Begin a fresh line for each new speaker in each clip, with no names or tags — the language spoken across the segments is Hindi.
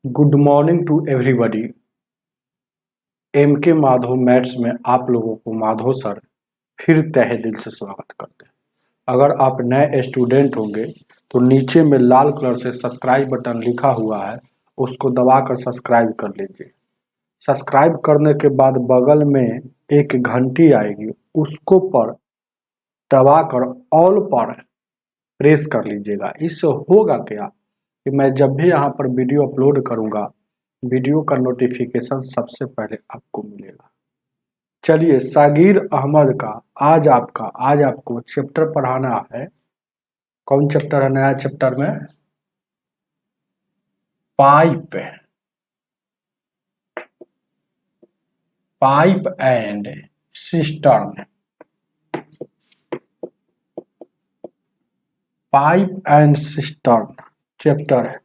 Good morning to everybody. M K Madhav maths में आप लोगों को माधव सर फिर तहे दिल से स्वागत करते हैं। अगर आप नए स्टूडेंट होंगे तो नीचे में लाल कलर से सब्सक्राइब बटन लिखा हुआ है, उसको दबाकर सब्सक्राइब कर लीजिए। सब्सक्राइब करने के बाद बगल में एक घंटी आएगी, उसको पर दबाकर ऑल पर प्रेस कर लीजिएगा। इससे होगा क्या कि मैं जब भी यहाँ पर वीडियो अपलोड करूँगा, वीडियो का नोटिफिकेशन सबसे पहले आपको मिलेगा। चलिए, सागिर अहमद का आज आपको चैप्टर पढ़ाना है। कौन चैप्टर है नया चैप्टर में? Pipe and cistern. Pipe and cistern chapter है।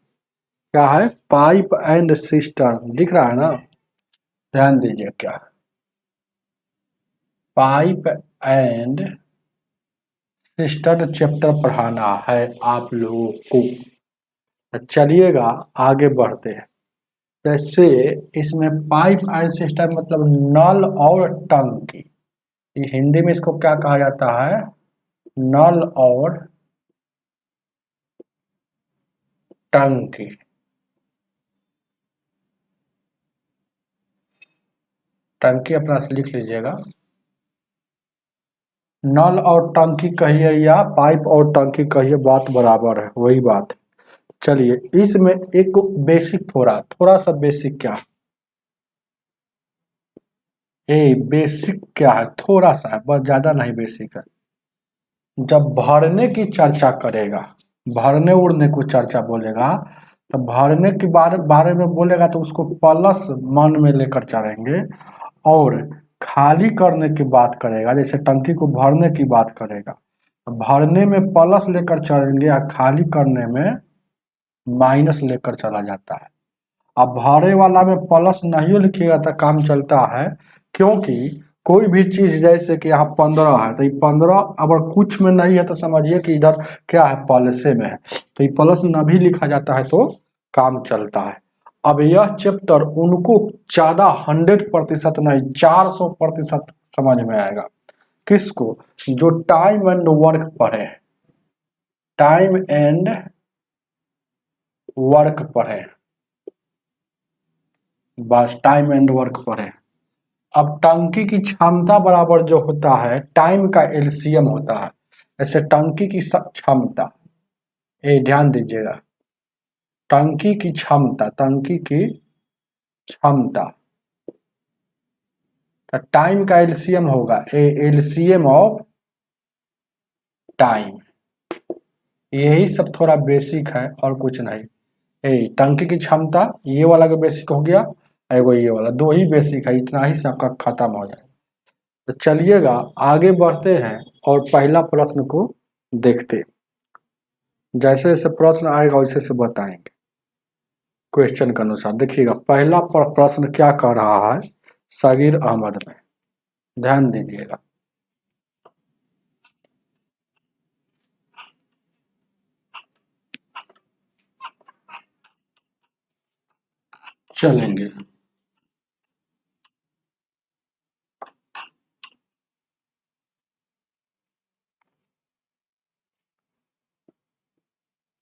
क्या है? पाइप एंड सिस्टर्न दिख रहा है ना? ध्यान दीजिए, क्या है? पाइप एंड सिस्टर्न चैप्टर पढ़ाना है आप लोगों को। चलिएगा आगे बढ़ते हैं। जैसे इसमें पाइप एंड सिस्टम मतलब नल और टंकी। हिंदी में इसको क्या कहा जाता है? नल और टंकी। टंकी अपना से लिख लीजिएगा। नल और टंकी कहिए या पाइप और टंकी कहिए, बात बराबर है, वही बात है। चलिए, इसमें एक बेसिक थोड़ा सा बेसिक क्या है? बेसिक क्या है? थोड़ा सा है, बस ज्यादा नहीं बेसिक है। जब भरने की चर्चा करेगा, भरने उड़ने को चर्चा बोलेगा, तो भरने के बारे में बोलेगा तो उसको प्लस मन में लेकर चलेंगे। और खाली करने की बात करेगा, जैसे टंकी को भरने की बात करेगा, भरने में प्लस लेकर चलेंगे या खाली करने में माइनस लेकर चला जाता है। अब भरे वाला में प्लस नहीं लिखिएगा तो काम चलता है, क्योंकि कोई भी चीज जैसे कि यहाँ 15 है तो ये 15 अगर कुछ में नहीं है तो समझिए कि इधर क्या है, प्लसे में है, तो ये प्लस न भी लिखा जाता है तो काम चलता है। अब यह चैप्टर उनको ज्यादा 100% नहीं 400% समझ में आएगा। किसको? जो टाइम एंड वर्क पढ़े, टाइम एंड वर्क पढ़े, बस टाइम एंड वर्क पढ़े। अब टंकी की क्षमता बराबर जो होता है टाइम का एलसीएम होता है। ऐसे टंकी की क्षमता, ये ध्यान दीजिएगा, टंकी की क्षमता तो टाइम का एलसीएम होगा एलसीएम ऑफ टाइम। यही सब थोड़ा बेसिक है और कुछ नहीं। टंकी की क्षमता ये वाला का बेसिक हो गया, एगो ये वाला, दो ही बेसिक है, इतना ही सबका खत्म हो जाएगा। तो चलिएगा आगे बढ़ते हैं और पहला प्रश्न को देखते। जैसे जैसे प्रश्न आएगा वैसे से बताएंगे क्वेश्चन के अनुसार। देखिएगा पहला प्रश्न क्या कह रहा है सागिर अहमद में, ध्यान दीजिएगा। चलेंगे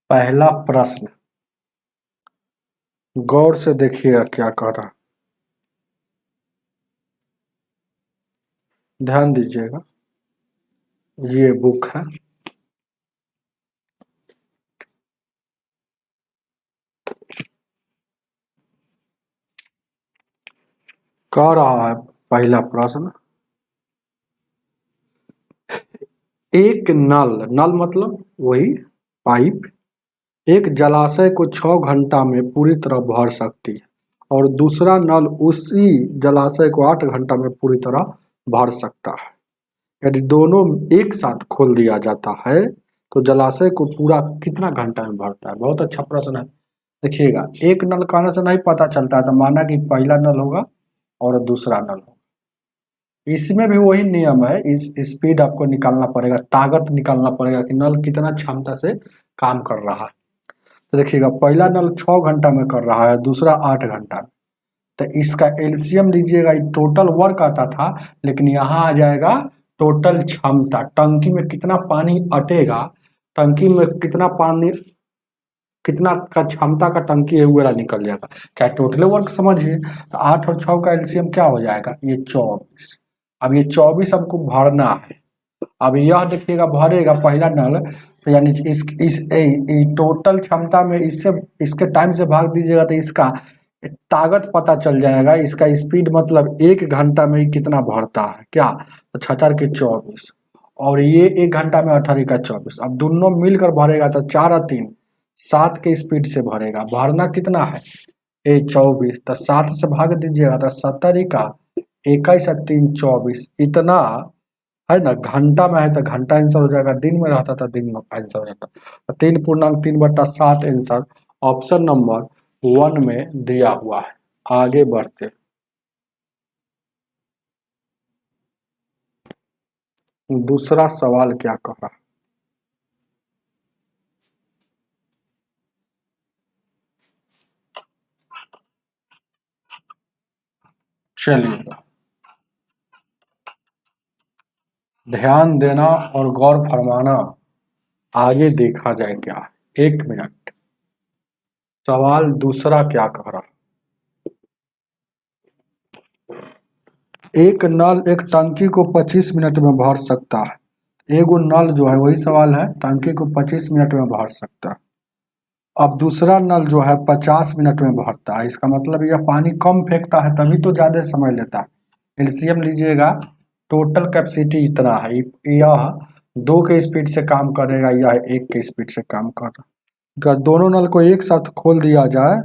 पहला प्रश्न, गौर से देखिएगा क्या कह रहा, ध्यान दीजिएगा। ये बुक है, कह रहा है पहला प्रश्न, एक नल मतलब वही पाइप एक जलाशय को 6 घंटा में पूरी तरह भर सकती है और दूसरा नल उसी जलाशय को 8 घंटा में पूरी तरह भर सकता है। यदि दोनों एक साथ खोल दिया जाता है तो जलाशय को पूरा कितना घंटा में भरता है? बहुत अच्छा प्रश्न है। देखिएगा, एक नल कहने से नहीं पता चलता है, तो माना कि पहला नल होगा और दूसरा नल होगा। इसमें भी वही नियम है, इस स्पीड आपको निकालना पड़ेगा, ताकत निकालना पड़ेगा कि नल कितना क्षमता से काम कर रहा है। तो देखिएगा पहला नल 6 घंटा में कर रहा है, दूसरा 8 घंटा में। तो इसका एलसीएम लीजिएगा, टोटल वर्क आता था, लेकिन यहाँ आ जाएगा टोटल क्षमता, टंकी में कितना पानी अटेगा, टंकी में कितना पानी, कितना का क्षमता का टंकी है, वो वाला निकल जाएगा। चाहे टोटल वर्क समझिए, तो 8 और 6 का एलसीएम क्या हो जाएगा, ये 24। अब ये 24 हमको भरना है। अब यह देखिएगा भरेगा पहला नल, तो यानी टोटल क्षमता में इससे इसके टाइम से भाग दीजिएगा तो इसका ताकत पता चल जाएगा, इसका स्पीड मतलब 1 घंटा में ही कितना भरता है क्या, तो 6×4 = 24, और ये 1 घंटा में 18×24। अब दोनों मिलकर भरेगा तो 4 और 3 7 के स्पीड से भरेगा। भरना कितना है, 24, तो 7 से भाग दीजिएगा तो 70×21 = 3 = 24। इतना है ना, घंटा में है तो घंटा आंसर हो जाएगा, दिन में रहता था दिन में आंसर हो जाता। तो 3.3/7 आंसर ऑप्शन नंबर 1 में दिया हुआ है। आगे बढ़ते, दूसरा सवाल क्या कह रहा है, चलिएगा ध्यान देना और गौर फरमाना, आगे देखा जाए क्या है। 1 मिनट, सवाल दूसरा क्या कह रहा है। एक नल एक टंकी को 25 मिनट में भर सकता है। एगो नल जो है, वही सवाल है, टंकी को 25 मिनट में भर सकता है। अब दूसरा नल जो है 50 मिनट में भरता है। इसका मतलब यह पानी कम फेंकता है तभी तो ज्यादा समय लेता है। एलसीएम लीजिएगा, टोटल कैपेसिटी इतना है, यह 2 के स्पीड से काम करेगा, यह 1 के स्पीड से काम कर रहा है। अगर दोनों नल को एक साथ खोल दिया जाए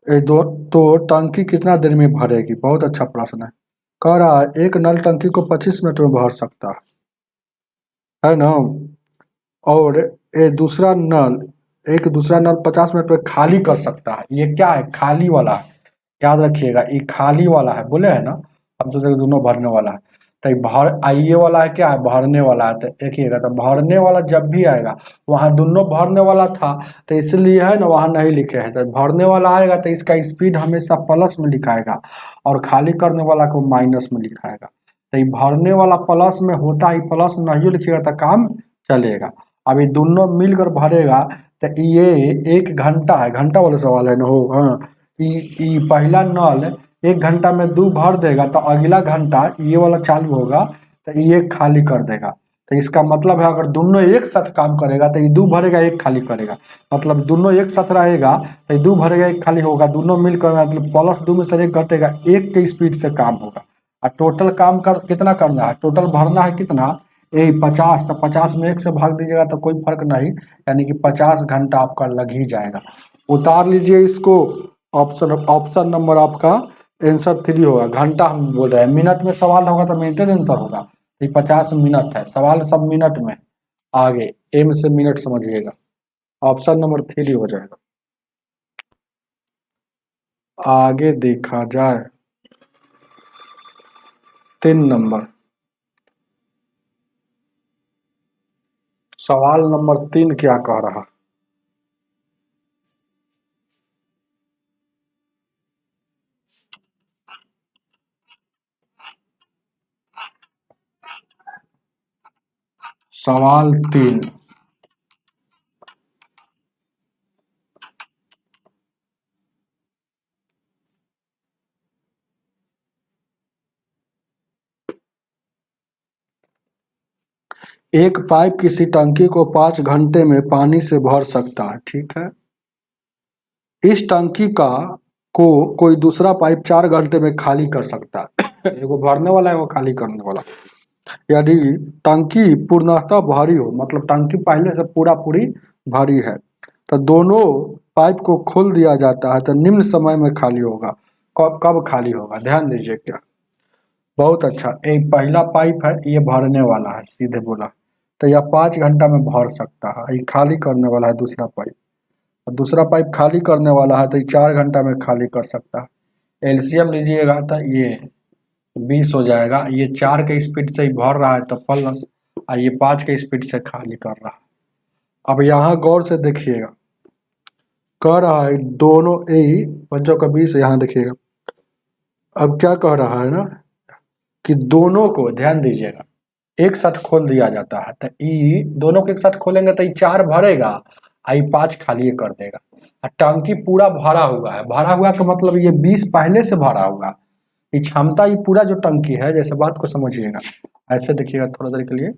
तो टंकी कितना देर में भरेगी, बहुत अच्छा प्रश्न है। कह रहा है एक नल टंकी को 25 मिनट में भर सकता है ना, और दूसरा नल 50 मिनट में खाली कर सकता है। ये क्या है, खाली वाला है, याद रखिएगा, ये खाली वाला है, बोले है ना, हम तो दोनों भरने वाला है। तो ये वाला है क्या है, भरने वाला है। तो देखिएगा, तो भरने वाला जब भी आएगा, वहाँ दोनों भरने वाला था तो इसलिए है ना, वहाँ नहीं लिखे हैं। तो भरने वाला आएगा तो इसका स्पीड हमेशा प्लस में लिखाएगा, और खाली करने वाला को माइनस में लिखाएगा। तो ये भरने वाला प्लस में होता ही, प्लस नहीं लिखिएगा तो काम चलेगा। अब ये दोनों मिलकर भरेगा तो ये 1 घंटा है, घंटा वाला सवाल है ना हो, हाँ। पहला नल 1 घंटा में 2 भर देगा, तो अगला घंटा ये वाला चालू होगा तो ये खाली कर देगा। तो इसका मतलब है अगर दोनों एक साथ काम करेगा तो ये 2 भरेगा 1 खाली करेगा, मतलब दोनों एक साथ रहेगा तो ये 2 भरेगा 1 खाली होगा, दोनों मिलकर मतलब +2 में से 1 घटेगा, 1 के स्पीड से काम होगा। और टोटल काम कितना करना है, टोटल भरना है कितना, 50। तो 50 में 1 से भाग दीजिएगा तो कोई फर्क नहीं, यानी कि 50 घंटा आपका लग ही जाएगा। उतार लीजिए इसको, ऑप्शन नंबर आपका आंसर 3 होगा। घंटा हम बोल रहे हैं, मिनट में सवाल होगा तो मिनट आंसर होगा। ये 50 मिनट है, सवाल सब मिनट में। आगे एम से मिनट समझिएगा, ऑप्शन नंबर 3 हो जाएगा। आगे देखा जाए 3 नंबर, सवाल नंबर 3 क्या कह रहा, सवाल 3, एक पाइप किसी टंकी को 5 घंटे में पानी से भर सकता है, ठीक है। इस टंकी का कोई दूसरा पाइप 4 घंटे में खाली कर सकता है। एगो भरने वाला है, वो खाली करने वाला। यदि टंकी पूर्णतः भरी हो, मतलब टंकी पहले से पूरी भरी है, तो दोनों पाइप को खोल दिया जाता है तो निम्न समय में खाली होगा। कब खाली होगा, ध्यान दीजिए क्या, बहुत अच्छा। एक पहला पाइप है, ये भरने वाला है, सीधे बोला, तो यह 5 घंटा में भर सकता है। ये खाली करने वाला है दूसरा पाइप, और दूसरा पाइप खाली करने वाला है तो ये 4 घंटा में खाली कर सकता है। एलसीएम लीजिएगा तो ये 20 हो जाएगा। ये 4 के स्पीड से ही भर रहा है तो प्लस, और ये 5 के स्पीड से खाली कर रहा है। अब यहाँ गौर से देखिएगा, कह रहा है दोनों ए 5 का 20 यहाँ देखिएगा। अब क्या कह रहा है ना कि दोनों को ध्यान दीजिएगा एक साथ खोल दिया जाता है, तो ई दोनों को एक साथ खोलेंगे तो ये 4 भरेगा, आई 5 खाली कर देगा। टंकी पूरा भरा हुआ है, भरा हुआ का मतलब ये 20 पहले से भरा हुआ, ये क्षमता, ये पूरा जो टंकी है, जैसे बात को समझिएगा ऐसे देखिएगा, थोड़ा देर के लिए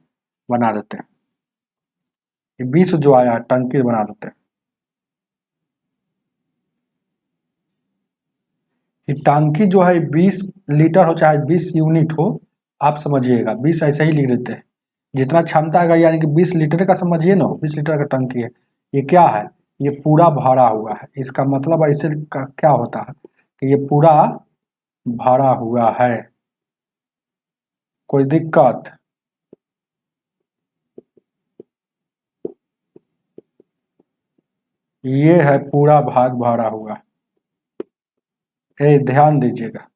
बना देते हैं। ये 20 जो आया है टंकी बना देते हैं। ये टंकी जो है 20 लीटर हो चाहे 20 यूनिट हो, आप समझिएगा 20 ऐसे ही लिख देते हैं, जितना क्षमता है यानी कि 20 लीटर का समझिए ना, 20 लीटर का टंकी है। ये क्या है, ये पूरा भरा हुआ है, इसका मतलब ऐसे का क्या होता है कि ये पूरा भरा हुआ है। कोई दिक्कत? ये है पूरा भाग भरा हुआ। ध्यान दीजिएगा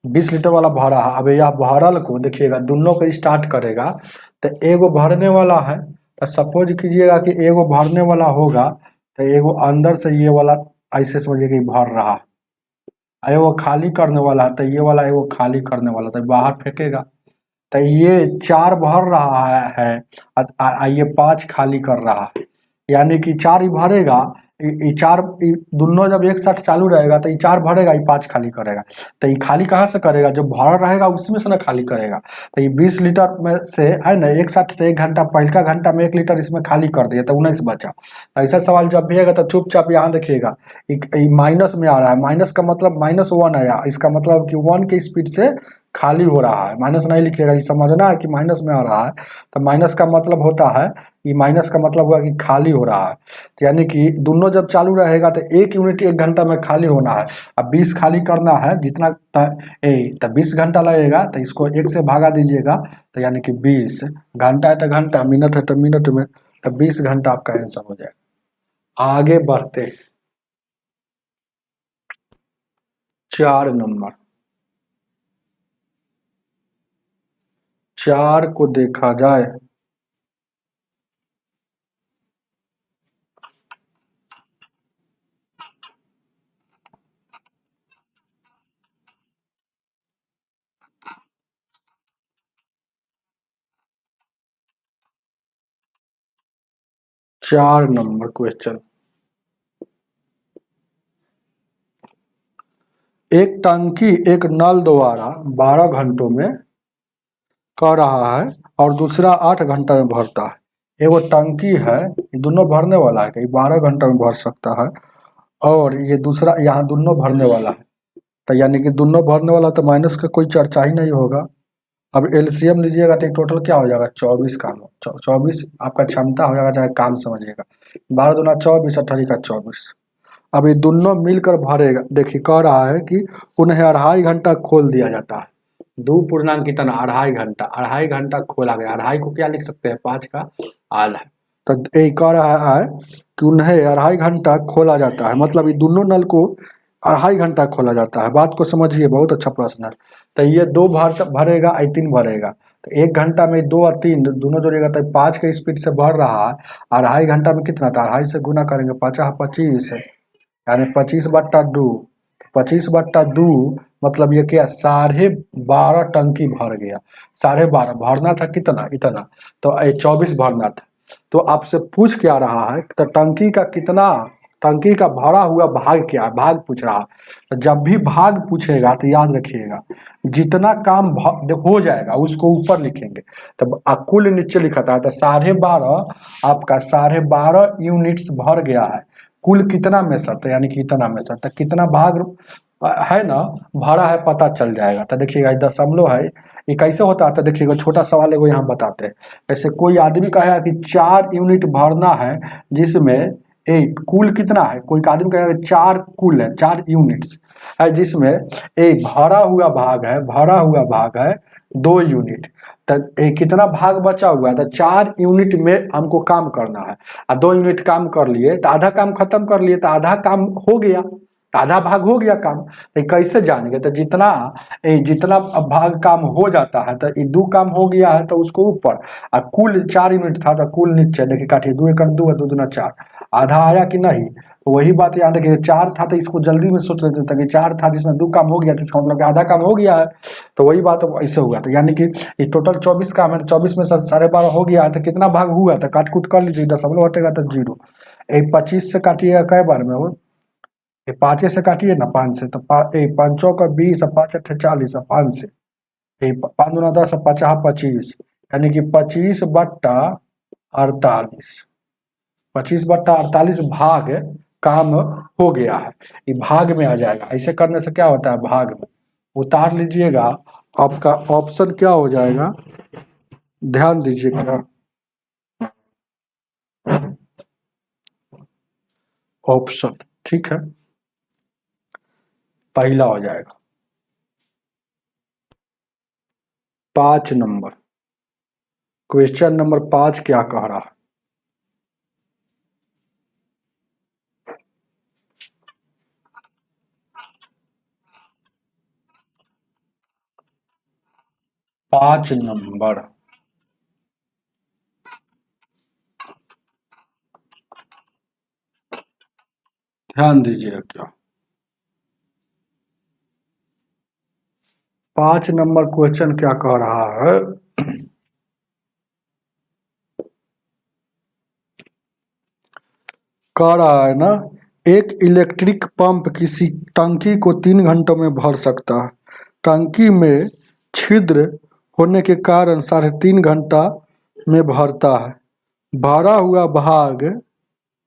20 लीटर वाला भरा है। अब यह भरल को देखिएगा दोनों को स्टार्ट करेगा तो एगो भरने वाला है, तो सपोज कीजिएगा कि एगो भरने वाला होगा तो एगो अंदर से ये वाला ऐसे समझिएगा कि भर रहा है, एगो खाली करने वाला है तो ये वाला एगो खाली करने वाला तो बाहर फेंकेगा, तो ये 4 भर रहा है ये 5 खाली कर रहा है, यानी कि 4 ही भरेगा, ये 4 दोनों जब एक साथ चालू रहेगा तो ये 4 भरेगा, ये 5 खाली करेगा। तो ये खाली कहाँ से करेगा, जो भरा रहेगा उसी में से ना खाली करेगा। तो ये 20 लीटर में से है ना, एक साथ से 1 घंटा, पहले घंटा में 1 लीटर इसमें खाली कर दिया तो 19 बचा। तो ऐसा सवाल जब भी आएगा तो चुपचाप यहाँ देखिएगा माइनस में आ रहा है, माइनस का मतलब -1 आया, इसका मतलब कि 1 के स्पीड से खाली हो रहा है। माइनस नहीं लिखिएगा, ये समझना है कि माइनस में आ रहा है, तो माइनस का मतलब होता है, ये माइनस का मतलब हुआ कि खाली हो रहा है, तो यानी कि दोनों जब चालू रहेगा तो 1 यूनिट 1 घंटा में खाली होना है। अब 20 खाली करना है, जितना तो 20 घंटा लगेगा, तो इसको 1 से भागा दीजिएगा, तो यानी कि 20 घंटा है तो घंटा, मिनट है तो मिनट में, तो 20 घंटा आपका आंसर हो जाएगा। आगे बढ़ते 4 नंबर। 4 को देखा जाए, चार नंबर क्वेश्चन। एक टंकी एक नल द्वारा 12 घंटों में कर रहा है और दूसरा 8 घंटा में भरता है। एगो टंकी है, ये दोनों भरने वाला है, 12 घंटा में भर सकता है, और ये दूसरा यहाँ दोनों भरने वाला है, तो यानी कि दोनों भरने वाला, तो माइनस का कोई चर्चा ही नहीं होगा। अब एलसीएम लीजिएगा तो टोटल क्या हो जाएगा, 24 काम, 24 आपका क्षमता हो जाएगा, चाहे काम समझिएगा, 12 दूना 24, 28 का 24। अब ये दोनों मिलकर भरेगा, देखिए कह रहा है कि उन्हें 2.5 घंटा खोल दिया जाता है, 2 पूर्णांक कितना 2.5 घंटा, 2.5 घंटा खोला गया, 2.5 को क्या लिख सकते हैं, 5 का आधा। तो ये कह रहा है कि उन्हें 2.5 घंटा खोला जाता है, मतलब ये दोनों नल को 2.5 घंटा खोला जाता है। बात को समझिए, बहुत अच्छा प्रश्न है। तो ये 2 भरेगा, 3 भरेगा, तो 1 घंटा में 2 और 3 दोनों जोड़ेगा तो 5 के स्पीड से भर रहा है, 2.5 घंटा में कितना था, 2.5 से गुना करेंगे, 50-25 यानी 25/2, 25/2 मतलब ये क्या, 12.5 टंकी भर गया। 12.5 भरना था कितना, इतना, तो 24 भरना था। तो आपसे पूछ क्या रहा है, तो टंकी का कितना, टंकी का भरा हुआ भाग क्या है, भाग पूछ रहा है। तो जब भी भाग पूछेगा तो याद रखिएगा, जितना काम हो जाएगा उसको ऊपर लिखेंगे, तब कुल नीचे लिखा था, तो 12.5 आपका 12.5 यूनिट्स भर गया है, कुल कितना में सर, तो यानी कि इतना में सर, तो कितना भाग है ना भरा है पता चल जाएगा। तो देखिएगा दशमलव है, ये कैसे होता है, तो देखिएगा छोटा सवाल है वो यहाँ बताते हैं। ऐसे कोई आदमी कहेगा कि 4 यूनिट भरना है, जिसमें 8 कुल कितना है, कोई आदमी कहेगा 4 कुल है, 4 यूनिट्स है, जिसमें भरा हुआ भाग है, भरा हुआ भाग है 2 यूनिट, तो कितना भाग बचा हुआ है, तो 4 यूनिट में हमको काम करना है, और 2 यूनिट काम कर लिए तो आधा काम खत्म कर लिए, तो आधा काम हो गया, तो आधा भाग हो गया काम। तो कैसे जानेंगे, तो जितना भाग काम हो जाता है, तो ये 2 काम हो गया है तो उसको ऊपर, और कुल 4 यूनिट था तो कुल नीचे, देखिए काटिए, 2 एकम 2 2 दूना 4, आधा आया कि नहीं। तो वही बात यहाँ देखिए 4 था तो इसको जल्दी में सोच रहे थे ताकि 4 था जिसमें 2 काम हो गया तो इसका मतलब कि आधा काम हो गया है। तो वही बात ऐसे हुआ। तो यानी कि ये टोटल 24 काम है, तो 24 में 12.5 हो गया है, तो कितना भाग हुआ था काट कूट कर लीजिए, दशमलव हटेगा तो 0। 25 से काटिएगा कै बार में हो, 5 से काटिए ना 5 से, तो 5 का 20, 5 अट्ठे 40, 5 से 5 दूना 10, 50 25, यानी कि 25/48, 25/48 भाग काम हो गया है। ये भाग में आ जाएगा। ऐसे करने से क्या होता है, भाग में उतार लीजिएगा, आपका ऑप्शन क्या हो जाएगा, ध्यान दीजिएगा, ऑप्शन, ठीक है, पहला हो जाएगा 5 नंबर। क्वेश्चन नंबर 5 क्या कह रहा है, पांच नंबर, ध्यान दीजिए क्या 5 नंबर क्वेश्चन क्या कह रहा है, कह रहा है ना, एक इलेक्ट्रिक पंप किसी टंकी को 3 घंटों में भर सकता है। टंकी में छिद्र होने के कारण 3.5 घंटा में भरता है।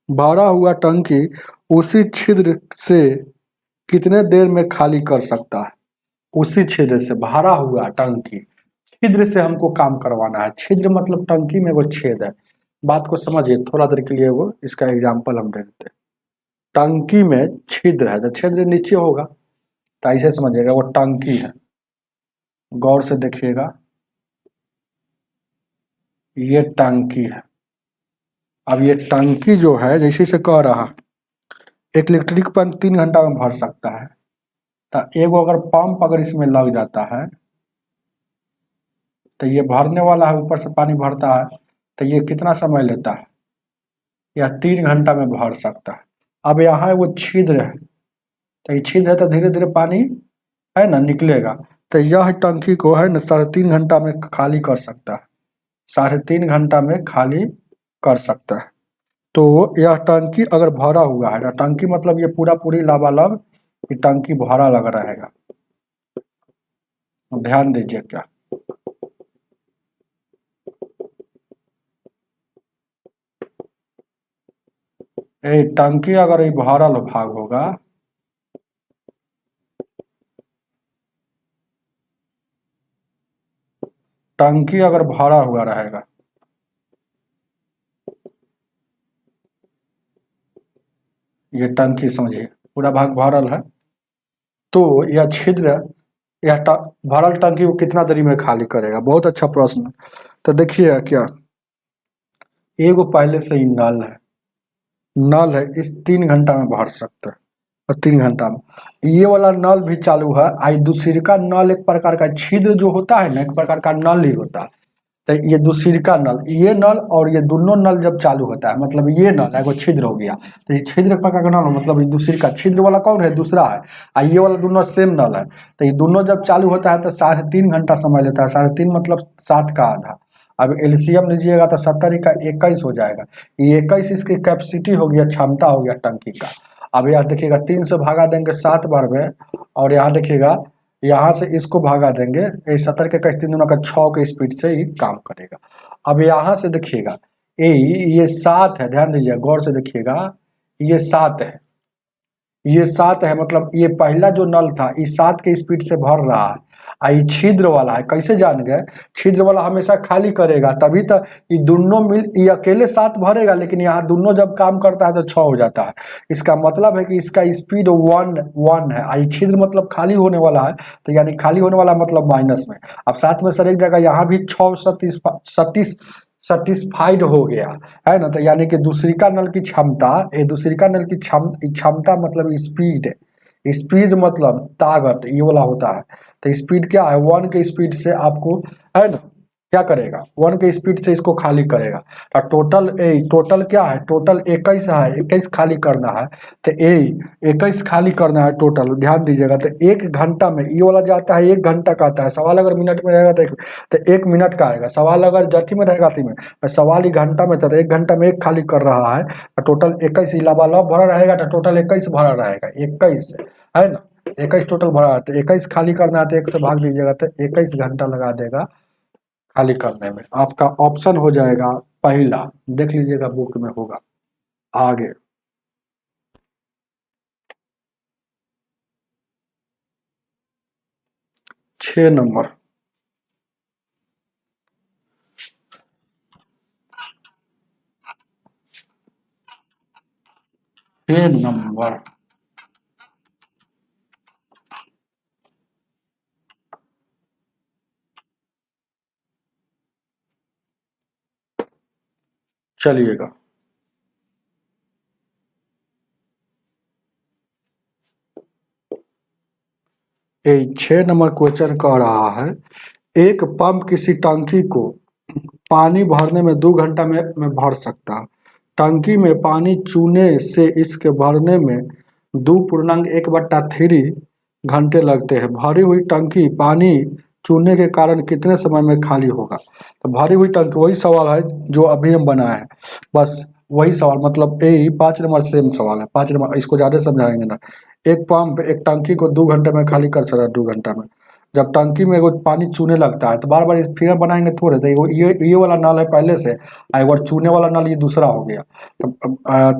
भरा हुआ टंकी उसी छिद्र से कितने देर में खाली कर सकता है। उसी छिद्र से, भरा हुआ टंकी, छिद्र से हमको काम करवाना है। छिद्र मतलब टंकी में वो छेद है। बात को समझिए थोड़ा देर के लिए, वो इसका एग्जाम्पल हम देखते हैं। टंकी में छिद्र है तो छिद्र नीचे होगा, तो ऐसे समझिएगा वो टंकी है। गौर से देखिएगा, ये टंकी है। अब ये टंकी जो है जैसे से कह रहा, एक इलेक्ट्रिक पंप 3 घंटा में भर सकता है, तो एगो अगर पंप अगर इसमें लग जाता है तो ये भरने वाला है, ऊपर से पानी भरता है, तो ये कितना समय लेता है, यह 3 घंटा में भर सकता है। अब यहाँ वो छिद्र है, तो ये छिद्र है तो धीरे धीरे पानी है ना निकलेगा, तो यह टंकी को है ना 3.5 घंटा में खाली कर सकता है। 3.5 घंटा में खाली कर सकता है। तो यह टंकी अगर भरा हुआ है, टंकी मतलब ये पूरा पूरी लबालब ये टंकी भरा लगा रहेगा। ध्यान दीजिए क्या, ये टंकी अगर ये भरल भाग होगा, टंकी अगर भरा हुआ रहेगा, ये टंकी समझिए पूरा भाग भरल है, तो यह छिद्र, यह भरल टंकी को कितना देरी में खाली करेगा। बहुत अच्छा प्रश्न। तो देखिए क्या, एगो पहले से ही नल है, इस 3 घंटा में भर सकता है, और 3 घंटा में ये वाला नल भी चालू है। आई दूसरी का नल एक प्रकार का छिद्र जो होता है ना, एक प्रकार का नल ही होता है। तो ये दूसरी का नल, ये नल और ये दोनों नल जब चालू होता है, मतलब ये नल है वो छिद्र हो गया, तो ये छिद्र प्रकार का नल मतलब ये दूसरी का, छिद्र वाला कौन है, दूसरा है, और ये वाला दोनों सेम नल है। तो ये दोनों जब चालू होता है तो 3.5 घंटा समय लेता है। 3.5 मतलब 7 का आधा। अब एलसीएम लीजिएगा तो 70 का 21 हो जाएगा। ये 21 इसकी कैपेसिटी हो गया, क्षमता हो गया टंकी का। अब यहाँ देखिएगा 3 से भागा देंगे 7 बार में, और यहाँ देखिएगा यहाँ से इसको भागा देंगे, ये 70 के 21 3 दूना का 6 के स्पीड से ही काम करेगा। अब यहाँ से देखिएगा ये 7 है, ध्यान दीजिए गौर से देखिएगा, ये 7 है, ये 7 है, मतलब ये पहला जो नल था इस 7 के स्पीड से भर रहा है। ये छिद्र वाला है, कैसे जान गए, छिद्र वाला हमेशा खाली करेगा, तभी तो ये दोनों मिल, ये अकेले 7 भरेगा, लेकिन यहाँ दोनों जब काम करता है तो 6 हो जाता है। इसका मतलब है कि इसका स्पीड 1 है। ये छिद्र मतलब खाली होने वाला है, तो यानी खाली होने वाला मतलब माइनस में। अब 7 में सर एक जगह यहाँ भी 6 सेटिस्फाइड हो गया है ना, तो यानी कि दूसरिका नल की क्षमता, ये दूसरिका नल की क्षमता मतलब स्पीड है, स्पीड मतलब ताकत, ये वाला होता है। तो स्पीड क्या है, 1 के स्पीड से आपको है ना क्या करेगा, 1 के स्पीड से इसको खाली करेगा। तो टोटल क्या है, टोटल 21 है, 21 खाली करना है। तो 21 खाली करना है टोटल, ध्यान दीजिएगा। तो 1 घंटा में ये वाला जाता है, 1 घंटा का आता है। सवाल अगर मिनट में रहेगा तो 1 मिनट का आएगा। सवाल अगर जथी में रहेगा में सवाल ही घंटा में था, तो 1 घंटा में 1 खाली कर रहा है। तो टोटल 21 लबालब भरा रहेगा, तो टोटल 21 भरा रहेगा, 21 है ना, 21 टोटल भरा है। तो 21 खाली करना है, तो 1 से भाग दीजिएगा, तो 21 घंटा लगा देगा खाली करने में। आपका ऑप्शन हो जाएगा पहला, देख लीजिएगा बुक में होगा। आगे 6 नंबर, 6 नंबर, चलिएगा। ये 6 नंबर क्वेश्चन कह रहा है, एक पंप किसी टंकी को पानी भरने में 2 घंटा में भर सकता है। टंकी में पानी चूने से इसके भरने में 2.1/3 घंटे लगते हैं। भरी हुई टंकी पानी चूने के कारण कितने समय में खाली होगा। तो भरी हुई टंकी, वही सवाल है जो अभी हम बनाए हैं, बस वही सवाल, मतलब यही 5 नंबर सेम सवाल है। 5 नंबर इसको ज़्यादा समझाएंगे ना। एक पंप एक टंकी को 2 घंटे में खाली कर सकता है, 2 घंटा में। जब टंकी में एगो पानी चूने लगता है, तो बार बार फिगर बनाएंगे थोड़े, तो ये वाला नल है पहले से, एक बार चूने वाला नल ये दूसरा हो गया।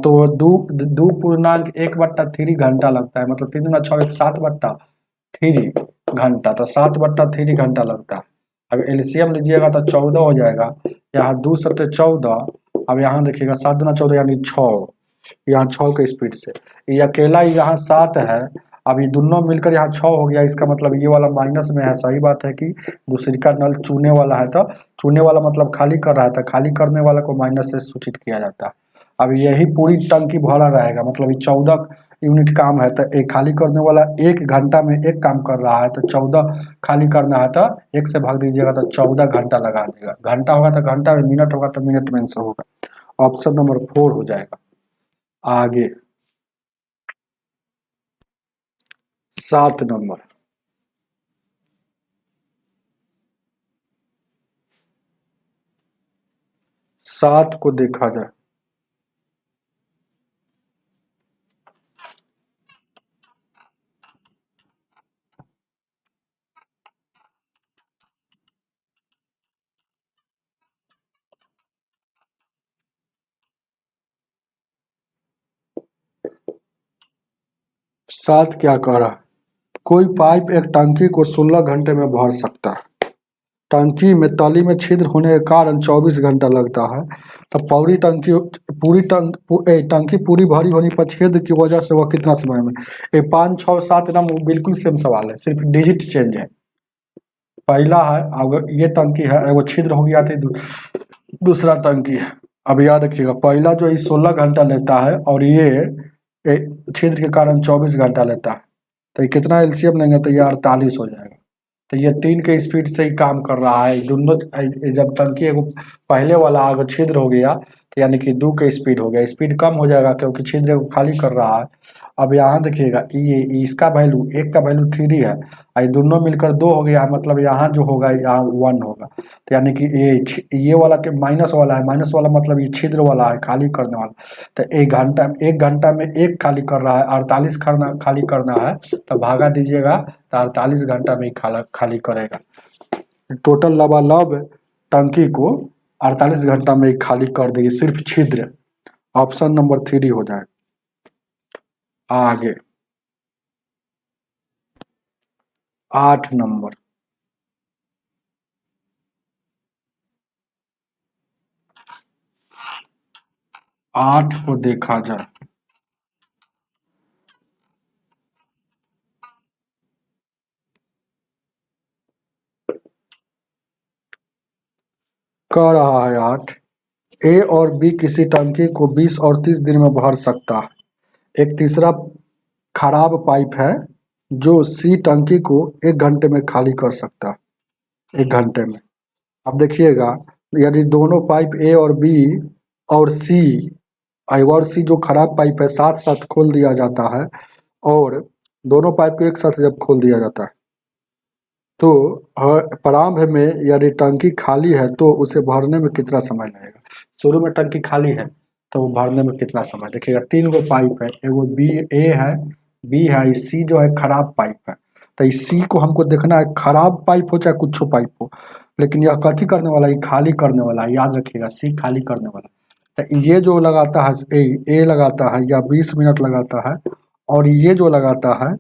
तो 2.1/3 घंटा लगता है, मतलब 3×6 7/3 घंटा, तो 7/3 घंटा लगता है। अब एलसीएम लीजिएगा तो 14 हो जाएगा। यहाँ 2 सत्ते 14, अब यहाँ देखिएगा 7×14 यानी 6, यहाँ 6 के स्पीड से। ये अकेला ही यहाँ 7 है, अब ये दोनों मिलकर यहाँ 6 हो गया। इसका मतलब ये वाला माइनस में है। सही बात है कि दूसरी का नल चूने वाला है, तो चूने वाला मतलब खाली कर रहा था, खाली करने वाला को माइनस से सूचित किया जाता है। अब यही पूरी टंकी भरा रहेगा, मतलब ये 14 यूनिट काम है। तो एक खाली करने वाला 1 घंटा में 1 काम कर रहा है, तो 14 खाली करना है, तो 1 से भाग दीजिएगा, तो 14 घंटा लगा देगा। घंटा होगा तो घंटा में, मिनट होगा तो मिनट में आंसर होगा। ऑप्शन नंबर 4 हो जाएगा। आगे 7 नंबर, 7 को देखा जाए। सात क्या कह रहा है, कोई पाइप एक टंकी को 16 घंटे में भर सकता है। टंकी में तली में छिद्र होने के कारण 24 घंटा लगता है। तो टंकी पूरी भरी होने पर छेद की वजह से वह कितना समय में। ये 5, 6, 7 ना बिल्कुल सेम सवाल है, सिर्फ डिजिट चेंज है। पहला है, अगर ये टंकी है, वो छिद्र हो गया था, दूसरा टंकी है। अब याद रखिएगा, पहला जो ये 16 घंटा लेता है, और ये छिद्र के कारण 24 घंटा लेता है। तो ये कितना एलसीएम लेंगे, तो ये 48 हो जाएगा। तो ये 3 के स्पीड से ही काम कर रहा है दोनों। जब टंकी एगो पहले वाला अगर छिद्र हो गया, तो यानी कि 2 के स्पीड हो गया, स्पीड कम हो जाएगा क्योंकि छिद्र को खाली कर रहा है। अब यहाँ देखिएगा, ये इसका वैल्यू, एक का वैल्यू 3 है, ये दोनों मिलकर 2 हो गया, मतलब यहाँ जो होगा यहाँ 1 होगा। तो यानी कि ये वाला के माइनस वाला है, माइनस वाला मतलब ये छिद्र वाला है, खाली करने वाला। तो 1 घंटा में 1 खाली कर रहा है, 48 खाली करना है, तो भागा दीजिएगा, तो 48 घंटा में ही खाली करेगा। टोटल लबालब टंकी को 48 घंटा में ही खाली कर देगी, सिर्फ छिद्र। ऑप्शन नंबर 3 हो जाए। आगे 8 नंबर, 8 को देखा जाए। कह रहा है 8, ए और बी किसी टंकी को 20 और 30 दिन में भर सकता है। एक तीसरा खराब पाइप है जो सी टंकी को 1 घंटे में खाली कर सकता है, 1 घंटे में। अब देखिएगा, यदि दोनों पाइप ए और बी और सी, आई और सी जो खराब पाइप है साथ साथ खोल दिया जाता है, और दोनों पाइप को एक साथ जब खोल दिया जाता है तो प्रारंभ में यदि टंकी खाली है तो उसे भरने में कितना समय लगेगा। शुरू में टंकी खाली है तो वो भरने में कितना समय, देखिएगा 3 गो पाइप है, एगो बी ए है, बी है, सी जो है खराब पाइप है, तो इस सी को हमको देखना है, खराब पाइप हो चाहे कुछ पाइप हो, लेकिन यह कथी करने वाला है, खाली करने वाला है, याद रखिएगा सी खाली करने वाला। तो ये जो लगाता है ए लगाता है या 20 मिनट लगाता है, और ये जो लगाता है